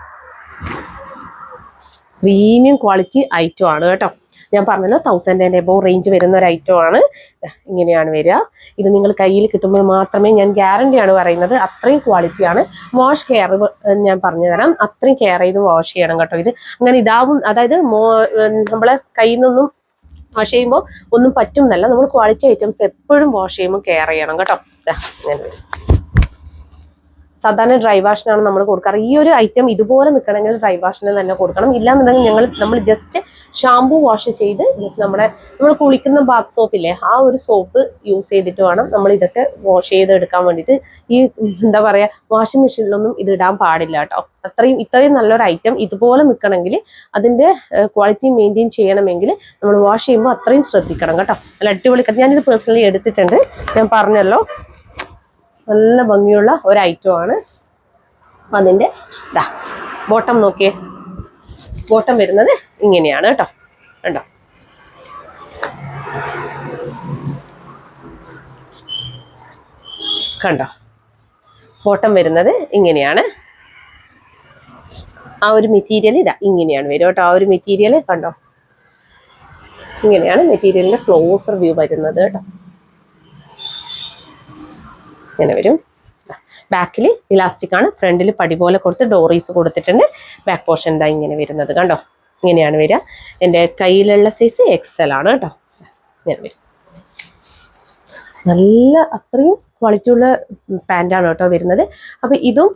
പ്രീമിയം ക്വാളിറ്റി ഐറ്റം ആണ് കേട്ടോ. ഞാൻ പറഞ്ഞല്ലോ 1000 and above റേഞ്ച് വരുന്ന ഒരു ഐറ്റം ആണ്. ഇങ്ങനെയാണ് വരിക. ഇത് നിങ്ങൾ കയ്യിൽ കിട്ടുമ്പോൾ മാത്രമേ, ഞാൻ ഗ്യാരണ്ടിയാണ് പറയുന്നത്, അത്രയും ക്വാളിറ്റിയാണ്. വാഷ് കെയർ ഞാൻ പറഞ്ഞു തരാം. അത്രയും കെയർ ചെയ്ത് വാഷ് ചെയ്യണം കേട്ടോ. ഇത് അങ്ങനെ ഇതാവും, അതായത് നമ്മളെ കയ്യിൽ നിന്നൊന്നും വാഷ് ചെയ്യുമ്പോൾ ഒന്നും പറ്റുന്നല്ല. നമ്മൾ ക്വാളിറ്റി ഐറ്റംസ് എപ്പോഴും വാഷ് ചെയ്യുമ്പോൾ കെയർ ചെയ്യണം കേട്ടോ. ഇങ്ങനെ വരും. സാധാരണ ഡ്രൈ വാഷിനാണ് നമ്മൾ കൊടുക്കാറ്. ഈ ഒരു ഐറ്റം ഇതുപോലെ നിൽക്കണമെങ്കിൽ ഡ്രൈ വാഷിന് തന്നെ കൊടുക്കണം. ഇല്ലാന്നുണ്ടെങ്കിൽ നമ്മൾ ജസ്റ്റ് ഷാമ്പൂ വാഷ് ചെയ്ത് നമ്മൾ കുളിക്കുന്ന ബാത്ത് സോപ്പില്ലേ, ആ ഒരു സോപ്പ് യൂസ് ചെയ്തിട്ട് വേണം നമ്മൾ ഇതൊക്കെ വാഷ് ചെയ്ത് എടുക്കാൻ വേണ്ടിയിട്ട്. ഈ എന്താ പറയാ, വാഷിംഗ് മെഷീനിലൊന്നും ഇത് ഇടാൻ പാടില്ല കേട്ടോ. ഇത്രയും നല്ലൊരു ഐറ്റം ഇതുപോലെ നിൽക്കണമെങ്കിൽ, അതിന്റെ ക്വാളിറ്റി മെയിൻറ്റെയിൻ ചെയ്യണമെങ്കിൽ നമ്മൾ വാഷ് ചെയ്യുമ്പോൾ അത്രയും ശ്രദ്ധിക്കണം കേട്ടോ. നല്ല അടിപൊളി. ഞാനിത് പേഴ്സണലി എടുത്തിട്ടുണ്ട്, ഞാൻ പറഞ്ഞല്ലോ. നല്ല ഭംഗിയുള്ള ഒരു ഐറ്റം ആണ്. അതിന്റെ ബോട്ടം നോക്കിയേ. ബോട്ടം വരുന്നത് ഇങ്ങനെയാണ് കേട്ടോ. കണ്ടോ, കണ്ടോ, ബോട്ടം വരുന്നത് ഇങ്ങനെയാണ്. ആ ഒരു മെറ്റീരിയൽ ഇങ്ങനെയാണ് വരും കേട്ടോ. ആ ഒരു മെറ്റീരിയൽ കണ്ടോ, ഇങ്ങനെയാണ് മെറ്റീരിയലിന്റെ ക്ലോസർ വ്യൂ വരുന്നത് കേട്ടോ. ഇങ്ങനെ വരും. ബാക്കിൽ ഇലാസ്റ്റിക് ആണ്. ഫ്രണ്ടിൽ പടി പോലെ കൊടുത്ത് ഡോറീസ് കൊടുത്തിട്ടുണ്ട്. ബാക്ക് പോർഷൻ ഇതാ ഇങ്ങനെ വരുന്നത് കണ്ടോ. ഇങ്ങനെയാണ് വരിക. എൻ്റെ കയ്യിലുള്ള സൈസ് XL ആണ് കേട്ടോ. ഇങ്ങനെ വരും. നല്ല അത്രയും ക്വാളിറ്റി ഉള്ള പാൻറ്റാണ് കേട്ടോ വരുന്നത്. അപ്പോൾ ഇതും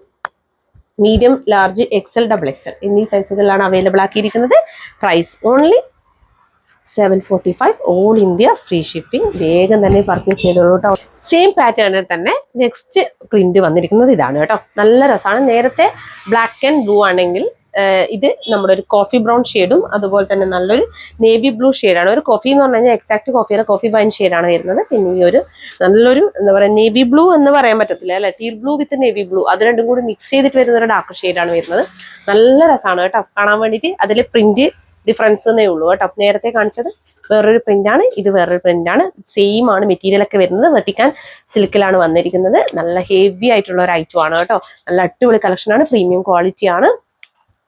medium, large, XL, double XL എന്നീ സൈസുകളിലാണ് അവൈലബിൾ ആക്കിയിരിക്കുന്നത്. Price only 745, all India free shipping. വേഗം തന്നെ പർച്ചേസ് ചെയ്തോളൂ കേട്ടോ. സെയിം പാറ്റേണിൽ തന്നെ നെക്സ്റ്റ് പ്രിന്റ് വന്നിരിക്കുന്നത് ഇതാണ് കേട്ടോ. നല്ല രസമാണ്. നേരത്തെ ബ്ലാക്ക് ആൻഡ് ബ്ലൂ ആണെങ്കിൽ ഇത് നമ്മുടെ ഒരു കോഫി ബ്രൗൺ ഷെയ്ഡും അതുപോലെ തന്നെ നല്ലൊരു നേവി ബ്ലൂ ഷെയ്ഡാണ്. ഒരു കോഫി എന്ന് പറഞ്ഞു കഴിഞ്ഞാൽ എക്സാക്ട് കോഫിയുടെ കോഫി വൈൻ ഷെയ്ഡാണ് വരുന്നത്. പിന്നെ ഈ ഒരു നല്ലൊരു എന്താ പറയുക നേവി ബ്ലൂ എന്ന് പറയാൻ പറ്റത്തില്ല അല്ലെ, ടീൽ ബ്ലൂ വിത്ത് നേവി ബ്ലൂ, അത് രണ്ടും കൂടി മിക്സ് ചെയ്തിട്ട് വരുന്ന ഒരു ഡാർക്ക് ഷെയ്ഡാണ് വരുന്നത്. നല്ല രസമാണ് കേട്ടോ കാണാൻ വേണ്ടിയിട്ട്. അതിൽ പ്രിന്റ് ഡിഫറൻസ് എന്നേ ഉള്ളൂ കേട്ടോ. നേരത്തെ കാണിച്ചത് വേറൊരു പ്രിന്റാണ്, ഇത് വേറൊരു പ്രിന്റാണ്. സെയിം ആണ് മെറ്റീരിയൽ ഒക്കെ വരുന്നത്. വെർട്ടിക്കാൻ സിൽക്കിലാണ് വന്നിരിക്കുന്നത്. നല്ല ഹെവി ആയിട്ടുള്ള ഒരു ഐറ്റം ആണ് കേട്ടോ. നല്ല അടിപൊളി കളക്ഷനാണ്, പ്രീമിയം ക്വാളിറ്റി ആണ്.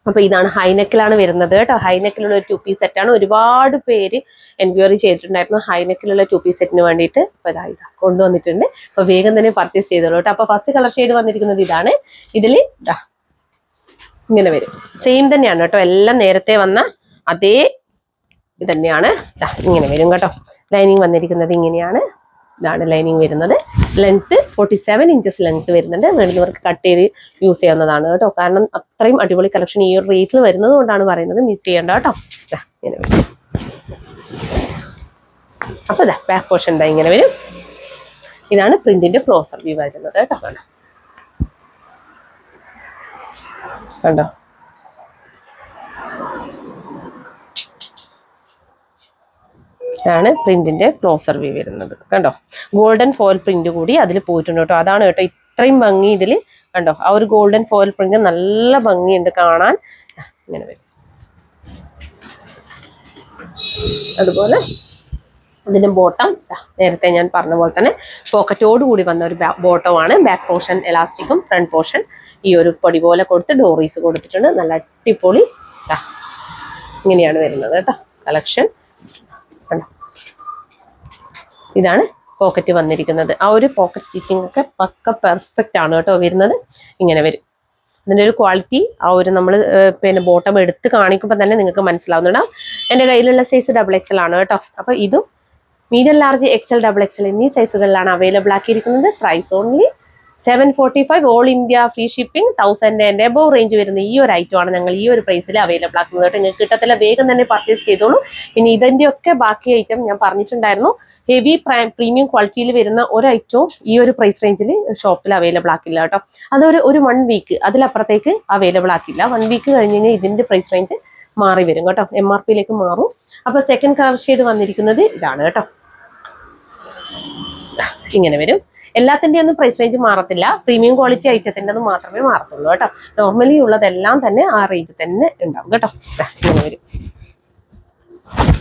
അപ്പൊ ഇതാണ് ഹൈനെക്കിലാണ് വരുന്നത് കേട്ടോ. ഹൈനെക്കിലുള്ള ഒരു 2 പീസ് സെറ്റാണ്. ഒരുപാട് പേര് എൻക്വയറി ചെയ്തിട്ടുണ്ടായിരുന്നു ഹൈനെക്കിലുള്ള 2 പീസ് സെറ്റിന് വേണ്ടിയിട്ട്. അപ്പൊ ഇതാ കൊണ്ടുവന്നിട്ടുണ്ട്. അപ്പൊ വേഗം തന്നെ പർച്ചേസ് ചെയ്തോളൂ കേട്ടോ. അപ്പൊ ഫസ്റ്റ് കളർ ഷെയ്ഡ് വന്നിരിക്കുന്നത് ഇതാണ്. ഇതില് ഇങ്ങനെ വരും. സെയിം തന്നെയാണ് കേട്ടോ. എല്ലാം നേരത്തെ വന്ന അതേ ഇത് തന്നെയാണ്. ഇങ്ങനെ വരും കേട്ടോ. ലൈനിങ് വന്നിരിക്കുന്നത് ഇങ്ങനെയാണ്. ഇതാണ് ലൈനിങ് വരുന്നത്. ലെങ്ത് 47 ഇഞ്ചസ് ലെങ്ത് വരുന്നുണ്ട്. വേണ്ടുന്നവർക്ക് കട്ട് ചെയ്ത് യൂസ് ചെയ്യാവുന്നതാണ് കേട്ടോ. കാരണം അത്രയും അടിപൊളി കളക്ഷൻ ഈ ഒരു റേറ്റിൽ വരുന്നത് കൊണ്ടാണ് പറയുന്നത്. മിസ് ചെയ്യേണ്ട കേട്ടോ. ഇങ്ങനെ വരും. അപ്പൊ ബാക്ക് പോർഷൻ ഇങ്ങനെ വരും. ഇതാണ് പ്രിന്റിന്റെ ക്ലോസർ വ്യൂ വരുന്നത് കേട്ടോ. കണ്ടോ. ആണ് പ്രിന്റിന്റെ ക്ലോസർ വ്യൂ വരുന്നത്. കണ്ടോ, ഗോൾഡൻ ഫോയിൽ പ്രിന്റ് കൂടി അതിൽ പോയിട്ടുണ്ട് കേട്ടോ. അതാണ് കേട്ടോ ഇത്രയും ഭംഗി ഇതിൽ. കണ്ടോ, ആ ഒരു ഗോൾഡൻ ഫോയിൽ പ്രിന്റ് നല്ല ഭംഗിയുണ്ട് കാണാൻ. ഇങ്ങനെ വരും. അതുപോലെ ഇതിന്റെ ബോട്ടം നേരത്തെ ഞാൻ പറഞ്ഞ പോലെ തന്നെ പോക്കറ്റോട് കൂടി വന്ന ഒരു ബോട്ടമാണ്. ബാക്ക് പോർഷൻ എലാസ്റ്റിക്കും ഫ്രണ്ട് പോർഷൻ ഈ ഒരു പൊടി പോലെ കൊടുത്ത് ഡോറീസ് കൊടുത്തിട്ടുണ്ട്. നല്ല അടിപൊളി ഇങ്ങനെയാണ് വരുന്നത് കേട്ടോ കളക്ഷൻ. ഇതാണ് പോക്കറ്റ് വന്നിരിക്കുന്നത്. ആ ഒരു പോക്കറ്റ് സ്റ്റിച്ചിങ് ഒക്കെ പക്ക പെർഫെക്റ്റ് ആണ് കേട്ടോ വരുന്നത്. ഇങ്ങനെ വരും. ഇതിൻ്റെ ഒരു ക്വാളിറ്റി ആ ഒരു നമ്മൾ പിന്നെ ബോട്ടം എടുത്ത് കാണിക്കുമ്പോൾ തന്നെ നിങ്ങൾക്ക് മനസ്സിലാവുന്നുണ്ടാവും. എൻ്റെ കയ്യിലുള്ള സൈസ് XXL ആണ് കേട്ടോ. അപ്പോൾ ഇതും medium, large, XL, double XL എന്നീ സൈസുകളിലാണ് അവൈലബിൾ ആക്കിയിരിക്കുന്നത്. Price only 745, all India free shipping. 1000 and above range വരുന്ന ഈ ഒരു ഐറ്റം ആണ് ഞങ്ങൾ ഈ ഒരു പ്രൈസിൽ അവൈലബിൾ ആക്കുന്നത് കേട്ടോ. നിങ്ങൾക്ക് കിട്ടത്തില്ല, വേഗം തന്നെ പർച്ചേസ് ചെയ്തോളൂ. പിന്നെ ഇതിൻ്റെ ഒക്കെ ബാക്കി ഐറ്റം ഞാൻ പറഞ്ഞിട്ടുണ്ടായിരുന്നു. ഹെവി പ്രീമിയം ക്വാളിറ്റിയിൽ വരുന്ന ഒരു ഐറ്റവും ഈ ഒരു പ്രൈസ് റേഞ്ചിൽ ഷോപ്പിൽ അവൈലബിൾ ആക്കില്ല കേട്ടോ. അതൊരു 1 വീക്ക് അതിലപ്പുറത്തേക്ക് അവൈലബിൾ ആക്കില്ല. 1 വീക്ക് കഴിഞ്ഞ് കഴിഞ്ഞാൽ ഇതിന്റെ പ്രൈസ് റേഞ്ച് മാറി വരും കേട്ടോ. MRPയിലേക്ക് മാറും. അപ്പൊ സെക്കൻഡ് കളർ ഷെയ്ഡ് വന്നിരിക്കുന്നത് ഇതാണ് കേട്ടോ. ഇങ്ങനെ വരും. എല്ലാത്തിൻ്റെ ഒന്നും പ്രൈസ് റേഞ്ച് മാറത്തില്ല. പ്രീമിയം ക്വാളിറ്റി ഐറ്റത്തിൻ്റെ അത് മാത്രമേ മാറത്തുള്ളൂ കേട്ടോ. നോർമലി ഉള്ളതെല്ലാം തന്നെ ആ റേഞ്ച് തന്നെ ഉണ്ടാവും കേട്ടോ. ഇങ്ങനെ വരും.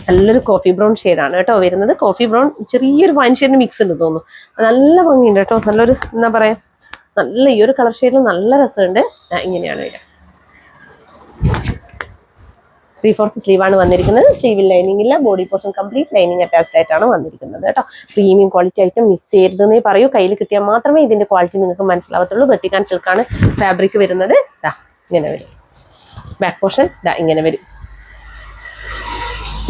നല്ലൊരു കോഫി ബ്രൗൺ ഷെയ്ഡാണ് കേട്ടോ വരുന്നത്. കോഫി ബ്രൗൺ ചെറിയൊരു വൈൻ ഷെയ്ഡിന് മിക്സ് ഉണ്ട് തോന്നുന്നു. നല്ല ഭംഗിയുണ്ട് കേട്ടോ. നല്ലൊരു എന്താ പറയാ, നല്ല ഈ ഒരു കളർ ഷെയ്ഡിൽ നല്ല രസമുണ്ട്. ഇങ്ങനെയാണ് വരിക. 3/4 സ്ലീവാണ് വന്നിരിക്കുന്നത്. സ്ലീവിൽ ലൈനിങ് ഇല്ല. Body portion complete lining attached ആയിട്ടാണ് വന്നിരിക്കുന്നത് കേട്ടോ. പ്രീമിയം ക്വാളിറ്റി ഐറ്റം മിസ് ചെയ്യരുതെന്നേ പറയൂ. കയ്യിൽ കിട്ടിയാൽ മാത്രമേ ഇതിന്റെ ക്വാളിറ്റി നിങ്ങൾക്ക് മനസ്സിലാവത്തുള്ളൂ. വെർട്ടിക്കാൻ സിൽക്കാണ് ഫാബ്രിക് വരുന്നത്. ഇങ്ങനെ വരും. ബാക്ക് പോർഷൻ ഇങ്ങനെ വരും.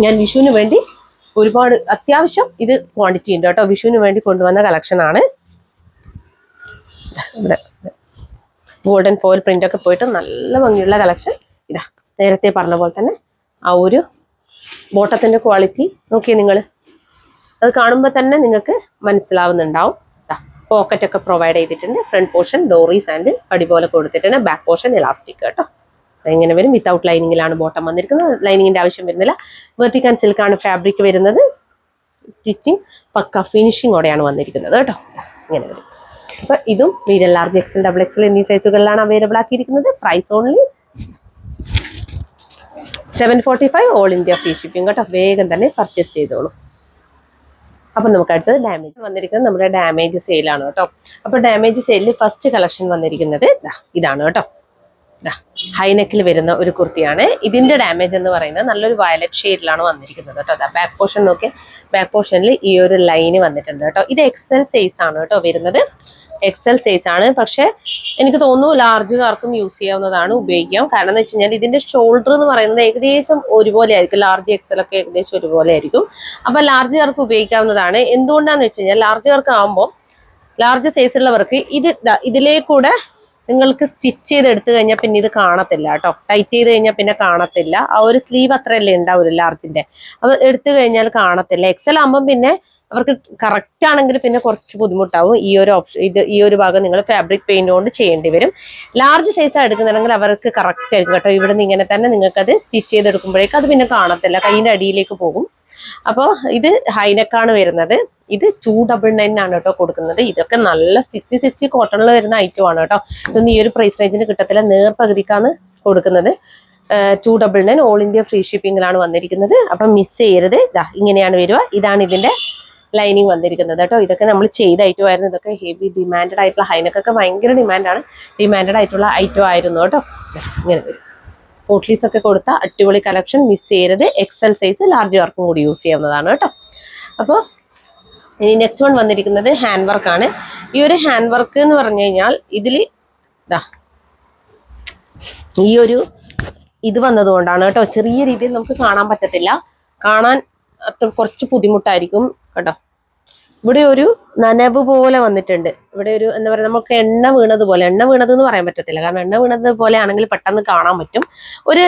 ഞാൻ വിഷുവിന് വേണ്ടി ഒരുപാട് അത്യാവശ്യം ഇത് ക്വാണ്ടിറ്റി ഉണ്ട് കേട്ടോ. വിഷുവിന് വേണ്ടി കൊണ്ടുവന്ന കളക്ഷൻ ആണ്. ഇവിടെ ഗോൾഡൻ ഫോയിൽ പ്രിന്റ് ഒക്കെ പോയിട്ട് നല്ല ഭംഗിയുള്ള കളക്ഷൻ. നേരത്തെ പറഞ്ഞ പോലെ തന്നെ ആ ഒരു ബോട്ടത്തിന്റെ ക്വാളിറ്റി നോക്കിയേ നിങ്ങൾ. അത് കാണുമ്പോൾ തന്നെ നിങ്ങൾക്ക് മനസ്സിലാവുന്നുണ്ടാവും. പോക്കറ്റ് ഒക്കെ പ്രൊവൈഡ് ചെയ്തിട്ടുണ്ട്. ഫ്രണ്ട് പോർഷൻ ഡോറീസ് ആൻഡ് അടിപോലെ കൊടുത്തിട്ടുണ്ട്. ബാക്ക് പോർഷൻ എലാസ്റ്റിക് കേട്ടോ. ഇങ്ങനെ വരും. വിത്തൗട്ട് ലൈനിങ്ങിലാണ് ബോട്ടം വന്നിരിക്കുന്നത്. ലൈനിങ്ങിന്റെ ആവശ്യം വരുന്നില്ല. വെർട്ടിക്കാൻ സിൽക്കാണ് ഫാബ്രിക് വരുന്നത്. സ്റ്റിച്ചിങ് പക്ക ഫിനിഷിങ്ങോടെയാണ് വന്നിരിക്കുന്നത് കേട്ടോ. ഇങ്ങനെ വരും. അപ്പൊ ഇതും medium, large, XL, double XL എന്നീ സൈസുകളിലാണ് അവൈലബിൾ ആക്കിയിരിക്കുന്നത്. Price only 745, all India free shipping കേട്ടോ. വേഗം തന്നെ പർച്ചേസ് ചെയ്തോളൂ. അപ്പൊ നമുക്ക് അടുത്തത് ഡാമേജ് വന്നിരിക്കുന്നത് നമ്മുടെ ഡാമേജ് സെയിലാണ് കേട്ടോ. അപ്പൊ ഡാമേജ് സെയിലിൽ ഫസ്റ്റ് കളക്ഷൻ വന്നിരിക്കുന്നത് ഇതാണ് കേട്ടോ. ഹൈനെക്കിൽ വരുന്ന ഒരു കുർത്തിയാണ്. ഇതിന്റെ ഡാമേജ് എന്ന് പറയുന്നത് നല്ലൊരു വയലറ്റ് ഷെയ്ഡിലാണ് വന്നിരിക്കുന്നത് കേട്ടോ. ബാക്ക് പോർഷൻ നോക്കിയാൽ ബാക്ക് പോർഷനിൽ ഈ ഒരു ലൈന് വന്നിട്ടുണ്ട് കേട്ടോ. ഇത് XL സൈസ് ആണ് കേട്ടോ വരുന്നത്. എക്സൽ സൈസ് ആണ്. പക്ഷെ എനിക്ക് തോന്നുന്നു ലാർജുകാർക്കും യൂസ് ചെയ്യാവുന്നതാണ്, ഉപയോഗിക്കാം. കാരണം എന്ന് വെച്ച് കഴിഞ്ഞാൽ ഇതിന്റെ ഷോൾഡർ എന്ന് പറയുന്നത് ഏകദേശം ഒരുപോലെ ആയിരിക്കും. ലാർജ് എക്സൽ ഒക്കെ ഏകദേശം ഒരുപോലെ ആയിരിക്കും. അപ്പൊ ലാർജുകാർക്ക് ഉപയോഗിക്കാവുന്നതാണ്. എന്തുകൊണ്ടാന്ന് വെച്ച് കഴിഞ്ഞാൽ ലാർജുകാർക്ക് ആകുമ്പോൾ, ലാർജ് സൈസുള്ളവർക്ക് ഇതിലേക്കൂടെ നിങ്ങൾക്ക് സ്റ്റിച്ച് ചെയ്ത് എടുത്തു കഴിഞ്ഞാൽ പിന്നെ ഇത് കാണത്തില്ല കേട്ടോ. ടൈറ്റ് ചെയ്ത് കഴിഞ്ഞാൽ പിന്നെ കാണത്തില്ല. ആ ഒരു സ്ലീവ് അത്രയല്ലേ ഉണ്ടാവില്ല ലാർജിന്റെ. അപ്പൊ എടുത്തു കഴിഞ്ഞാൽ കാണത്തില്ല. എക്സൽ ആകുമ്പം പിന്നെ അവർക്ക് കറക്റ്റ് ആണെങ്കിൽ പിന്നെ കുറച്ച് ബുദ്ധിമുട്ടാവും. ഈ ഒരു ഓപ്ഷൻ ഈ ഒരു ഭാഗം നിങ്ങൾ ഫാബ്രിക് പെയിന്റ് കൊണ്ട് ചെയ്യേണ്ടി വരും. ലാർജ് സൈസ് എടുക്കുന്നുണ്ടെങ്കിൽ അവർക്ക് കറക്റ്റ് ആയിരിക്കും കേട്ടോ. ഇവിടെ നിന്ന് ഇങ്ങനെ തന്നെ നിങ്ങൾക്ക് അത് സ്റ്റിച്ച് ചെയ്തെടുക്കുമ്പോഴേക്കും അത് പിന്നെ കാണത്തില്ല, കൈയിന്റെ അടിയിലേക്ക് പോകും. അപ്പോൾ ഇത് ഹൈനെക്കാണ് വരുന്നത്. ഇത് 299 ആണ് കേട്ടോ കൊടുക്കുന്നത്. ഇതൊക്കെ നല്ല 60 കോട്ടണിൽ വരുന്ന ഐറ്റം ആണ് കേട്ടോ. ഇതൊന്നും ഈ ഒരു പ്രൈസ് റേഞ്ചിന് കിട്ടത്തില്ല. നേർപകുതിക്കാണ് കൊടുക്കുന്നത്. 299 ഓൾ ഇന്ത്യ ഫ്രീ ഷിപ്പിംഗിലാണ് വന്നിരിക്കുന്നത്. അപ്പം മിസ് ചെയ്യരുത്. ഇങ്ങനെയാണ് വരിക. ഇതാണ് ഇതിന്റെ ലൈനിങ് വന്നിരിക്കുന്നത് കേട്ടോ. ഇതൊക്കെ നമ്മൾ ചെയ്ത ഐറ്റം ആയിരുന്നു. ഇതൊക്കെ ഹെവി ഡിമാൻഡഡ് ആയിട്ടുള്ള, ഹൈനെക്കൊക്കെ ഭയങ്കര ഡിമാൻഡാണ്. ഡിമാൻഡഡ് ആയിട്ടുള്ള ഐറ്റം ആയിരുന്നു കേട്ടോ. ഇങ്ങനെ വരും. പോട്ട്ലീസ് ഒക്കെ കൊടുത്ത അടിപൊളി കളക്ഷൻ, മിസ് ചെയ്യരുത്. എക്സൽ സൈസ് ലാർജുകാർക്കും കൂടി യൂസ് ചെയ്യാവുന്നതാണ് കേട്ടോ. അപ്പോൾ ഇനി നെക്സ്റ്റ് വൺ വന്നിരിക്കുന്നത് ഹാൻഡ് വർക്കാണ്. ഈ ഒരു ഹാൻഡ് വർക്ക് എന്ന് പറഞ്ഞു കഴിഞ്ഞാൽ ഇതിൽ ഈ ഒരു ഇത് വന്നതുകൊണ്ടാണ് കേട്ടോ. ചെറിയ രീതിയിൽ നമുക്ക് കാണാൻ പറ്റത്തില്ല. കാണാൻ അത്ര കുറച്ച് ബുദ്ധിമുട്ടായിരിക്കും കേട്ടോ. ഇവിടെ ഒരു നനവ് പോലെ വന്നിട്ടുണ്ട്. ഇവിടെ ഒരു എന്താ പറയുക, നമുക്ക് എണ്ണ വീണതുപോലെ, എണ്ണ വീണതെന്ന് പറയാൻ പറ്റത്തില്ല, കാരണം എണ്ണ വീണത് പോലെ ആണെങ്കിൽ പെട്ടെന്ന് കാണാൻ പറ്റും. ഒരു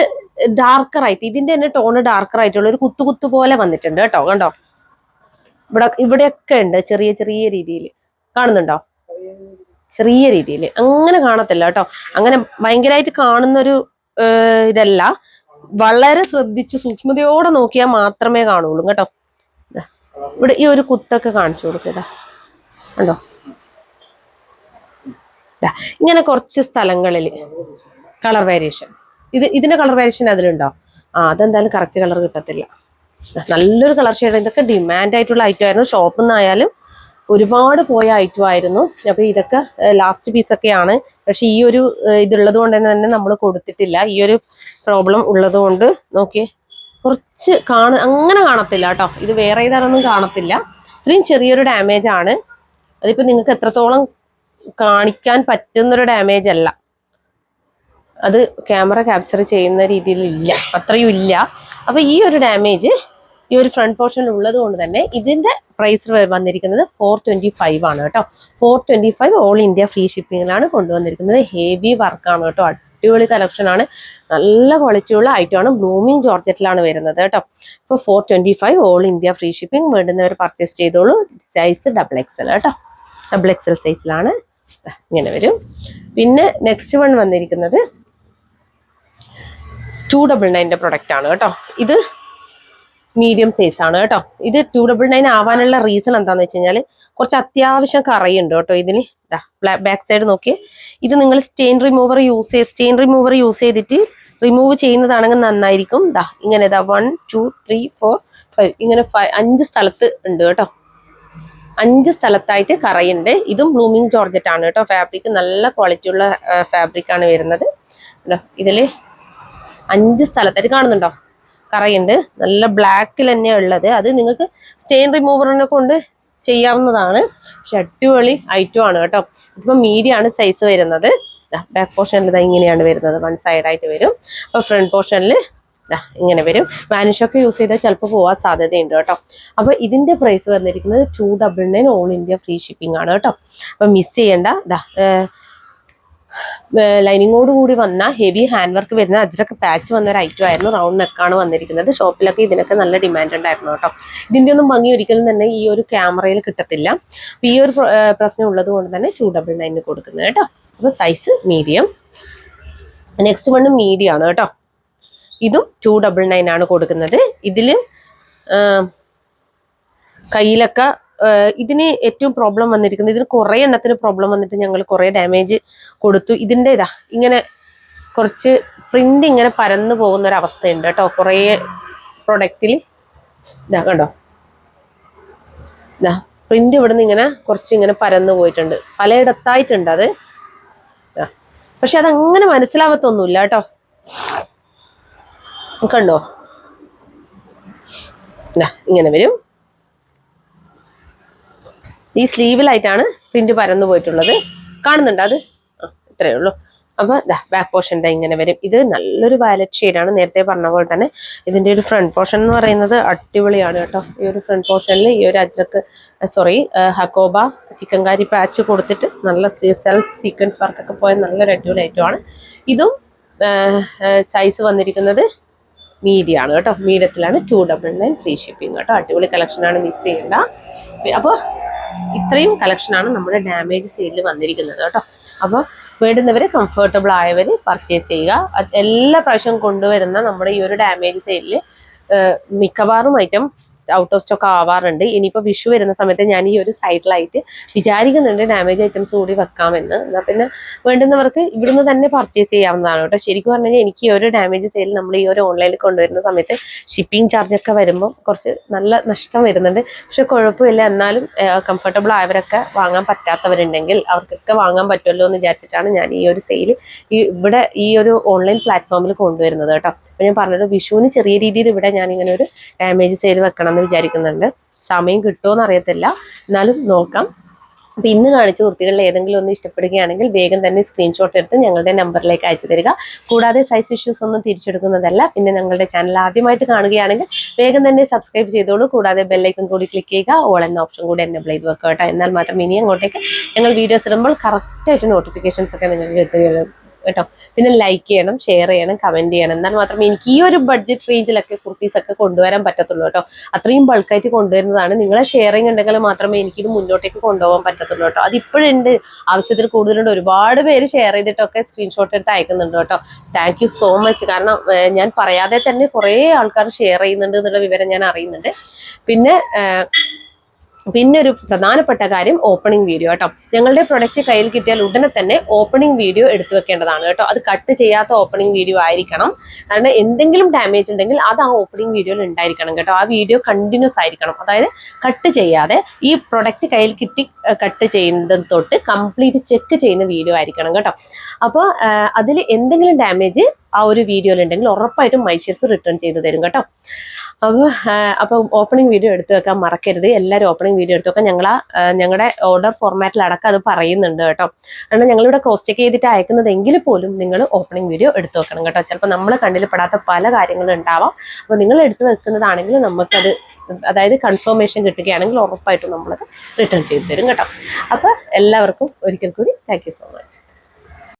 ഡാർക്കർ ആയിട്ട്, ഇതിന്റെ തന്നെ ടോണ് ഡാർക്കർ ആയിട്ടുള്ള ഒരു കുത്തു പോലെ വന്നിട്ടുണ്ട് കേട്ടോ. കണ്ടോ, ഇവിടെയൊക്കെ ഉണ്ട് ചെറിയ ചെറിയ രീതിയിൽ. കാണുന്നുണ്ടോ? ചെറിയ രീതിയിൽ. അങ്ങനെ കാണത്തില്ല കേട്ടോ. അങ്ങനെ ഭയങ്കരമായിട്ട് കാണുന്നൊരു ഇതല്ല. വളരെ ശ്രദ്ധിച്ച് സൂക്ഷ്മതയോടെ നോക്കിയാൽ മാത്രമേ കാണുള്ളൂ കേട്ടോ. ഇവിടെ ഈ ഒരു കുത്തൊക്കെ കാണിച്ചു കൊടുക്കുക. കണ്ടോ, ഇങ്ങനെ കുറച്ച് സ്ഥലങ്ങളിൽ കളർ വേരിയേഷൻ. ഇതിന്റെ കളർ വേരിയേഷൻ അതിലുണ്ടോ? അതെന്തായാലും കറക്റ്റ് കളർ കിട്ടത്തില്ല. നല്ലൊരു കളർ ഷെയ്ഡ്. ഇതൊക്കെ ഡിമാൻഡ് ആയിട്ടുള്ള ഐറ്റം ആയിരുന്നു. ഷോപ്പിൽ നിന്നായാലും ഒരുപാട് പോയ ഐറ്റം ആയിരുന്നു. അപ്പൊ ഇതൊക്കെ ലാസ്റ്റ് പീസൊക്കെയാണ്. പക്ഷെ ഈ ഒരു ഇതുള്ളത് കൊണ്ട് തന്നെ നമ്മൾ കൊടുത്തിട്ടില്ല. ഈ ഒരു പ്രോബ്ലം ഉള്ളത് കൊണ്ട് നോക്കിയേ, കുറച്ച് അങ്ങനെ കാണത്തില്ല കേട്ടോ. ഇത് വേറെ ഇതാണൊന്നും കാണത്തില്ല. ഇത്രയും ചെറിയൊരു ഡാമേജ് ആണ്. അതിപ്പോ നിങ്ങൾക്ക് എത്രത്തോളം കാണിക്കാൻ പറ്റുന്നൊരു ഡാമേജ് അല്ല. അത് ക്യാമറ ക്യാപ്ചർ ചെയ്യുന്ന രീതിയിൽ ഇല്ല, അത്രയും ഇല്ല. അപ്പൊ ഈ ഒരു ഡാമേജ് ഈ ഒരു ഫ്രണ്ട് പോർഷനിൽ ഉള്ളത് കൊണ്ട് തന്നെ ഇതിന്റെ പ്രൈസ് വന്നിരിക്കുന്നത് 425 ആണ് കേട്ടോ. 425 ഓൾ ഇന്ത്യ ഫ്രീ ഷിപ്പിംഗിലാണ് കൊണ്ടുവന്നിരിക്കുന്നത്. ഹെവി വർക്കാണ് കേട്ടോ. അടിപൊളി കളക്ഷൻ ആണ്. നല്ല ക്വാളിറ്റിയുള്ള ഐറ്റമാണ്. ബ്ലൂമിങ് ജോർജറ്റിലാണ് വരുന്നത് കേട്ടോ. ഇപ്പോൾ 425 ഓൾ ഇന്ത്യ ഫ്രീ ഷിപ്പിംഗ്. വേണ്ടുന്നവർ പർച്ചേസ് ചെയ്തോളൂ. സൈസ് XXL കേട്ടോ. XXL സൈസിലാണ്. ഇങ്ങനെ വരും. പിന്നെ നെക്സ്റ്റ് വൺ വന്നിരിക്കുന്നത് 299 പ്രൊഡക്റ്റ് ആണ് കേട്ടോ. ഇത് മീഡിയം സൈസ് ആണ് കേട്ടോ. ഇത് 299 ആവാനുള്ള റീസൺ എന്താണെന്ന് വെച്ച് കഴിഞ്ഞാൽ കുറച്ച് അത്യാവശ്യം കറയുണ്ട് കേട്ടോ ഇതിന്. ബാക്ക് സൈഡ് നോക്കി. ഇത് നിങ്ങൾ സ്റ്റെയിൻ റിമൂവർ യൂസ് ചെയ്തിട്ട് റിമൂവ് ചെയ്യുന്നതാണെങ്കിൽ നന്നായിരിക്കും. ഇങ്ങനെ 1 2 3 4 5 ഇങ്ങനെ 5 സ്ഥലത്ത് ഉണ്ട് കേട്ടോ. 5 സ്ഥലത്തായിട്ട് കറയുണ്ട്. ഇതും ബ്ലൂമിങ് ജോർജറ്റ് ആണ് കേട്ടോ. ഫാബ്രിക് നല്ല ക്വാളിറ്റി ഉള്ള ഫാബ്രിക് ആണ് വരുന്നത്. ഇതില് 5 സ്ഥലത്തായിട്ട് കാണുന്നുണ്ടോ കറയുണ്ട്. നല്ല ബ്ലാക്കിൽ തന്നെ ഉള്ളത്. അത് നിങ്ങൾക്ക് സ്റ്റെയിൻ റിമൂവറിനെ കൊണ്ട് ചെയ്യാവുന്നതാണ്. പക്ഷെ അടിപൊളി ഐറ്റം ആണ് കേട്ടോ. ഇതിപ്പോ മീഡിയം ആണ് സൈസ് വരുന്നത്. ബാക്ക് പോർഷനിൽ ഇങ്ങനെയാണ് വരുന്നത്. വൺ സൈഡ് ആയിട്ട് വരും. അപ്പൊ ഫ്രണ്ട് പോർഷനിൽ ഇങ്ങനെ വരും. വാനിഷൊക്കെ യൂസ് ചെയ്താൽ ചിലപ്പോൾ പോവാൻ സാധ്യതയുണ്ട് കേട്ടോ. അപ്പൊ ഇതിന്റെ പ്രൈസ് വന്നിരിക്കുന്നത് 299 ഓൾ ഇന്ത്യ ഫ്രീ ഷിപ്പിംഗ് ആണ് കേട്ടോ. അപ്പൊ മിസ് ചെയ്യേണ്ട. ലൈനിങ്ങോട് കൂടി വന്ന ഹെവി ഹാൻഡ് വർക്ക് വരുന്ന അജ്രക്ക് പാച്ച് വന്ന ഒരു ഐറ്റം ആയിരുന്നു. റൗണ്ട് നെക്കാണ് വന്നിരിക്കുന്നത്. ഷോപ്പിലൊക്കെ ഇതിനൊക്കെ നല്ല ഡിമാൻഡ് ഉണ്ടായിരുന്നു കേട്ടോ. ഇതിന്റെ ഒന്നും ഭംഗി ഒരിക്കലും തന്നെ ഈ ഒരു ക്യാമറയിൽ കിട്ടത്തില്ല. ഈ ഒരു പ്രശ്നം ഉള്ളത് കൊണ്ട് തന്നെ 299 കൊടുക്കുന്നത് കേട്ടോ. അപ്പൊ size medium. Next one medium ആണ് കേട്ടോ. ഇതും 299 ആണ് കൊടുക്കുന്നത്. ഇതില് കയ്യിലൊക്കെ ഇതിന് ഏറ്റവും പ്രോബ്ലം വന്നിരിക്കുന്നത്, ഇതിന് കുറെ എണ്ണത്തിന് പ്രോബ്ലം വന്നിട്ട് ഞങ്ങൾ കുറെ ഡാമേജ് കൊടുത്തു. ഇതിൻ്റെ ഇങ്ങനെ കുറച്ച് പ്രിന്റ് ഇങ്ങനെ പരന്നു പോകുന്ന ഒരു അവസ്ഥയുണ്ട് കേട്ടോ. കുറേ പ്രൊഡക്റ്റിൽ കണ്ടോ, പ്രിന്റ് ഇവിടുന്ന് ഇങ്ങനെ കുറച്ച് ഇങ്ങനെ പരന്നു പോയിട്ടുണ്ട്. പലയിടത്തായിട്ടുണ്ട് അത്. പക്ഷെ അതങ്ങനെ മനസ്സിലാവത്തൊന്നുമില്ല കേട്ടോ. കണ്ടോ, ഇങ്ങനെ വരും. ഈ സ്ലീവിലായിട്ടാണ് പ്രിന്റ് പരന്നു പോയിട്ടുള്ളത്. കാണുന്നുണ്ടോ അത്? ഇത്രയേ ഉള്ളൂ. അപ്പൊ ബാക്ക് പോർഷൻ ഇങ്ങനെ വരും. ഇത് നല്ലൊരു വയലറ്റ് ഷെയ്ഡാണ്. നേരത്തെ പറഞ്ഞ പോലെ തന്നെ ഇതിന്റെ ഒരു ഫ്രണ്ട് പോർഷൻ എന്ന് പറയുന്നത് അടിപൊളിയാണ് കേട്ടോ. ഈ ഒരു ഫ്രണ്ട് പോർഷനിൽ ഈ ഒരു അജ്രക്ക് ഹക്കോബ ചിക്കൻകാരി പാച്ച് കൊടുത്തിട്ട് നല്ല സെൽഫ് സീക്വൻസ് വർക്കൊക്കെ പോയ നല്ലൊരു അടിപൊളി ഐറ്റമാണ്. ഇതും സൈസ് വന്നിരിക്കുന്നത് മീഡിയാണ് കേട്ടോ. മീഡിയത്തിലാണ് 299 ഫ്രീ ഷിപ്പിംഗ് കേട്ടോ. അടിപൊളി കളക്ഷനാണ്, മിസ് ചെയ്യണ്ട. അപ്പോൾ ഇത്രയും കളക്ഷനാണ് നമ്മുടെ ഡാമേജ് സെയിലിൽ വന്നിരിക്കുന്നത് കേട്ടോ. അപ്പോൾ വേണ്ടുന്നവർ കംഫർട്ടബിൾ ആയവർ പർച്ചേസ് ചെയ്യുക. എല്ലാ പ്രാവശ്യവും കൊണ്ടുവരുന്ന നമ്മുടെ ഈ ഒരു ഡാമേജ് സെയിലിൽ മിക്കവാറും ഐറ്റം ഔട്ട് ഓഫ് സ്റ്റോക്ക് ആവാറുണ്ട്. ഇനിയിപ്പോൾ വിഷു വരുന്ന സമയത്ത് ഞാൻ ഈ ഒരു സൈഡിലായിട്ട് വിചാരിക്കുന്നുണ്ട് ഡാമേജ് ഐറ്റംസ് കൂടി വെക്കാമെന്ന്. എന്നാൽ പിന്നെ വേണ്ടുന്നവർക്ക് ഇവിടുന്ന് തന്നെ പർച്ചേസ് ചെയ്യാവുന്നതാണ് കേട്ടോ. ശരിക്കും പറഞ്ഞു കഴിഞ്ഞാൽ എനിക്ക് ഈ ഒരു ഡാമേജ് സെയിൽ നമ്മൾ ഈ ഒരു ഓൺലൈനിൽ കൊണ്ടുവരുന്ന സമയത്ത് ഷിപ്പിംഗ് ചാർജൊക്കെ വരുമ്പോൾ കുറച്ച് നല്ല നഷ്ടം വരുന്നുണ്ട്. പക്ഷെ കുഴപ്പമില്ല, എന്നാലും കംഫർട്ടബിൾ ആയവരൊക്കെ വാങ്ങാൻ പറ്റാത്തവരുണ്ടെങ്കിൽ അവർക്കൊക്കെ വാങ്ങാൻ പറ്റുമല്ലോ എന്ന് വിചാരിച്ചിട്ടാണ് ഞാൻ ഈ ഒരു സെയിൽ ഇവിടെ ഈ ഒരു ഓൺലൈൻ പ്ലാറ്റ്ഫോമിൽ കൊണ്ടുവരുന്നത് കേട്ടോ. അപ്പോൾ ഞാൻ പറഞ്ഞത് വിഷുവിന് ചെറിയ രീതിയിൽ ഇവിടെ ഞാൻ ഇങ്ങനെ ഒരു ഡാമേജ് സെയിൽ വെക്കണം എന്ന് വിചാരിക്കുന്നുണ്ട്. സമയം കിട്ടുമോയെന്ന് അറിയത്തില്ല, എന്നാലും നോക്കാം. അപ്പോൾ ഇന്ന് കാണിച്ച കുർത്തികളിൽ ഏതെങ്കിലും ഒന്ന് ഇഷ്ടപ്പെടുകയാണെങ്കിൽ വേഗം തന്നെ സ്ക്രീൻഷോട്ട് എടുത്ത് ഞങ്ങളുടെ നമ്പറിലേക്ക് അയച്ചു തരിക. കൂടാതെ സൈസ് ഇഷ്യൂസ് ഒന്നും തിരിച്ചെടുക്കുന്നതല്ല. പിന്നെ ഞങ്ങളുടെ ചാനൽ ആദ്യമായിട്ട് കാണുകയാണെങ്കിൽ വേഗം തന്നെ സബ്സ്ക്രൈബ് ചെയ്തോളൂ. കൂടാതെ ബെല്ലൈക്കൺ കൂടി ക്ലിക്ക് ചെയ്യുക, ഓൾ എന്ന ഓപ്ഷൻ കൂടി എനേബിൾ ചെയ്ത് വെക്കുക കേട്ടോ. എന്നാൽ മാത്രം ഇനി അങ്ങോട്ടേക്ക് ഞങ്ങൾ വീഡിയോസ് ഇടുമ്പോൾ കറക്റ്റായിട്ട് നോട്ടിഫിക്കേഷൻസ് ഒക്കെ നിങ്ങൾക്ക് കിട്ടുകയുള്ളൂ കേട്ടോ. പിന്നെ ലൈക്ക് ചെയ്യണം, ഷെയർ ചെയ്യണം, കമന്റ് ചെയ്യണം. എന്നാൽ മാത്രമേ എനിക്ക് ഈ ഒരു ബഡ്ജറ്റ് റേഞ്ചിലൊക്കെ കുർത്തീസ് ഒക്കെ കൊണ്ടുവരാൻ പറ്റത്തുള്ളൂ കേട്ടോ. അത്രയും ബൾക്കായിട്ട് കൊണ്ടുവരുന്നതാണ്. നിങ്ങളെ ഷെയറിങ് ഉണ്ടെങ്കിൽ മാത്രമേ എനിക്കിത് മുന്നോട്ടേക്ക് കൊണ്ടുപോകാൻ പറ്റത്തുള്ളൂ കേട്ടോ. അതിപ്പോഴുണ്ട്, ആവശ്യത്തിൽ കൂടുതലുണ്ട്. ഒരുപാട് പേര് ഷെയർ ചെയ്തിട്ടൊക്കെ സ്ക്രീൻഷോട്ട് എടുത്ത് അയക്കുന്നുണ്ട് കേട്ടോ. Thank you so much. കാരണം ഞാൻ പറയാതെ തന്നെ കുറേ ആൾക്കാർ ഷെയർ ചെയ്യുന്നുണ്ട് എന്നുള്ള വിവരം ഞാൻ അറിയുന്നുണ്ട്. പിന്നെ ഒരു പ്രധാനപ്പെട്ട കാര്യം ഓപ്പണിംഗ് വീഡിയോ കേട്ടോ. ഞങ്ങളുടെ പ്രൊഡക്റ്റ് കയ്യിൽ കിട്ടിയാൽ ഉടനെ തന്നെ ഓപ്പണിംഗ് വീഡിയോ എടുത്തു വെക്കേണ്ടതാണ് കേട്ടോ. അത് കട്ട് ചെയ്യാത്ത ഓപ്പണിംഗ് വീഡിയോ ആയിരിക്കണം. കാരണം എന്തെങ്കിലും ഡാമേജ് ഉണ്ടെങ്കിൽ അത് ആ ഓപ്പണിംഗ് വീഡിയോയിൽ ഉണ്ടായിരിക്കണം കേട്ടോ. ആ വീഡിയോ കണ്ടിന്യൂസ് ആയിരിക്കണം. അതായത് കട്ട് ചെയ്യാതെ ഈ പ്രൊഡക്റ്റ് കയ്യിൽ കിട്ടി കട്ട് ചെയ്യുന്നത് തൊട്ട് കംപ്ലീറ്റ് ചെക്ക് ചെയ്യുന്ന വീഡിയോ ആയിരിക്കണം കേട്ടോ. അപ്പോൾ അതിൽ എന്തെങ്കിലും ഡാമേജ് ആ ഒരു വീഡിയോയിൽ ഉണ്ടെങ്കിൽ ഉറപ്പായിട്ടും മൈഷേഴ്സ് റിട്ടേൺ ചെയ്ത് തരും കേട്ടോ. അപ്പോൾ ഓപ്പണിംഗ് വീഡിയോ എടുത്തു വെക്കാൻ മറക്കരുത്. എല്ലാവരും ഓപ്പണിംഗ് വീഡിയോ എടുത്തു വെക്കാൻ ഞങ്ങളുടെ ഓർഡർ ഫോർമാറ്റിൽ അടക്കം അത് പറയുന്നുണ്ട് കേട്ടോ. കാരണം ഞങ്ങളിവിടെ ക്രോസ് ചെക്ക് ചെയ്തിട്ട് അയക്കുന്നതെങ്കിൽ പോലും നിങ്ങൾ ഓപ്പണിംഗ് വീഡിയോ എടുത്തു വെക്കണം കേട്ടോ. ചിലപ്പോൾ നമ്മൾ കണ്ണിൽ പെടാത്ത പല കാര്യങ്ങളും ഉണ്ടാവാം. അപ്പോൾ നിങ്ങൾ എടുത്തു വെക്കുന്നതാണെങ്കിൽ നമുക്കത്, അതായത് കൺഫർമേഷൻ കിട്ടുകയാണെങ്കിൽ ഉറപ്പായിട്ടും നമ്മളത് റിട്ടേൺ ചെയ്ത് തരും കേട്ടോ. അപ്പോൾ എല്ലാവർക്കും ഒരിക്കൽ കൂടി താങ്ക് യു സോ മച്ച്.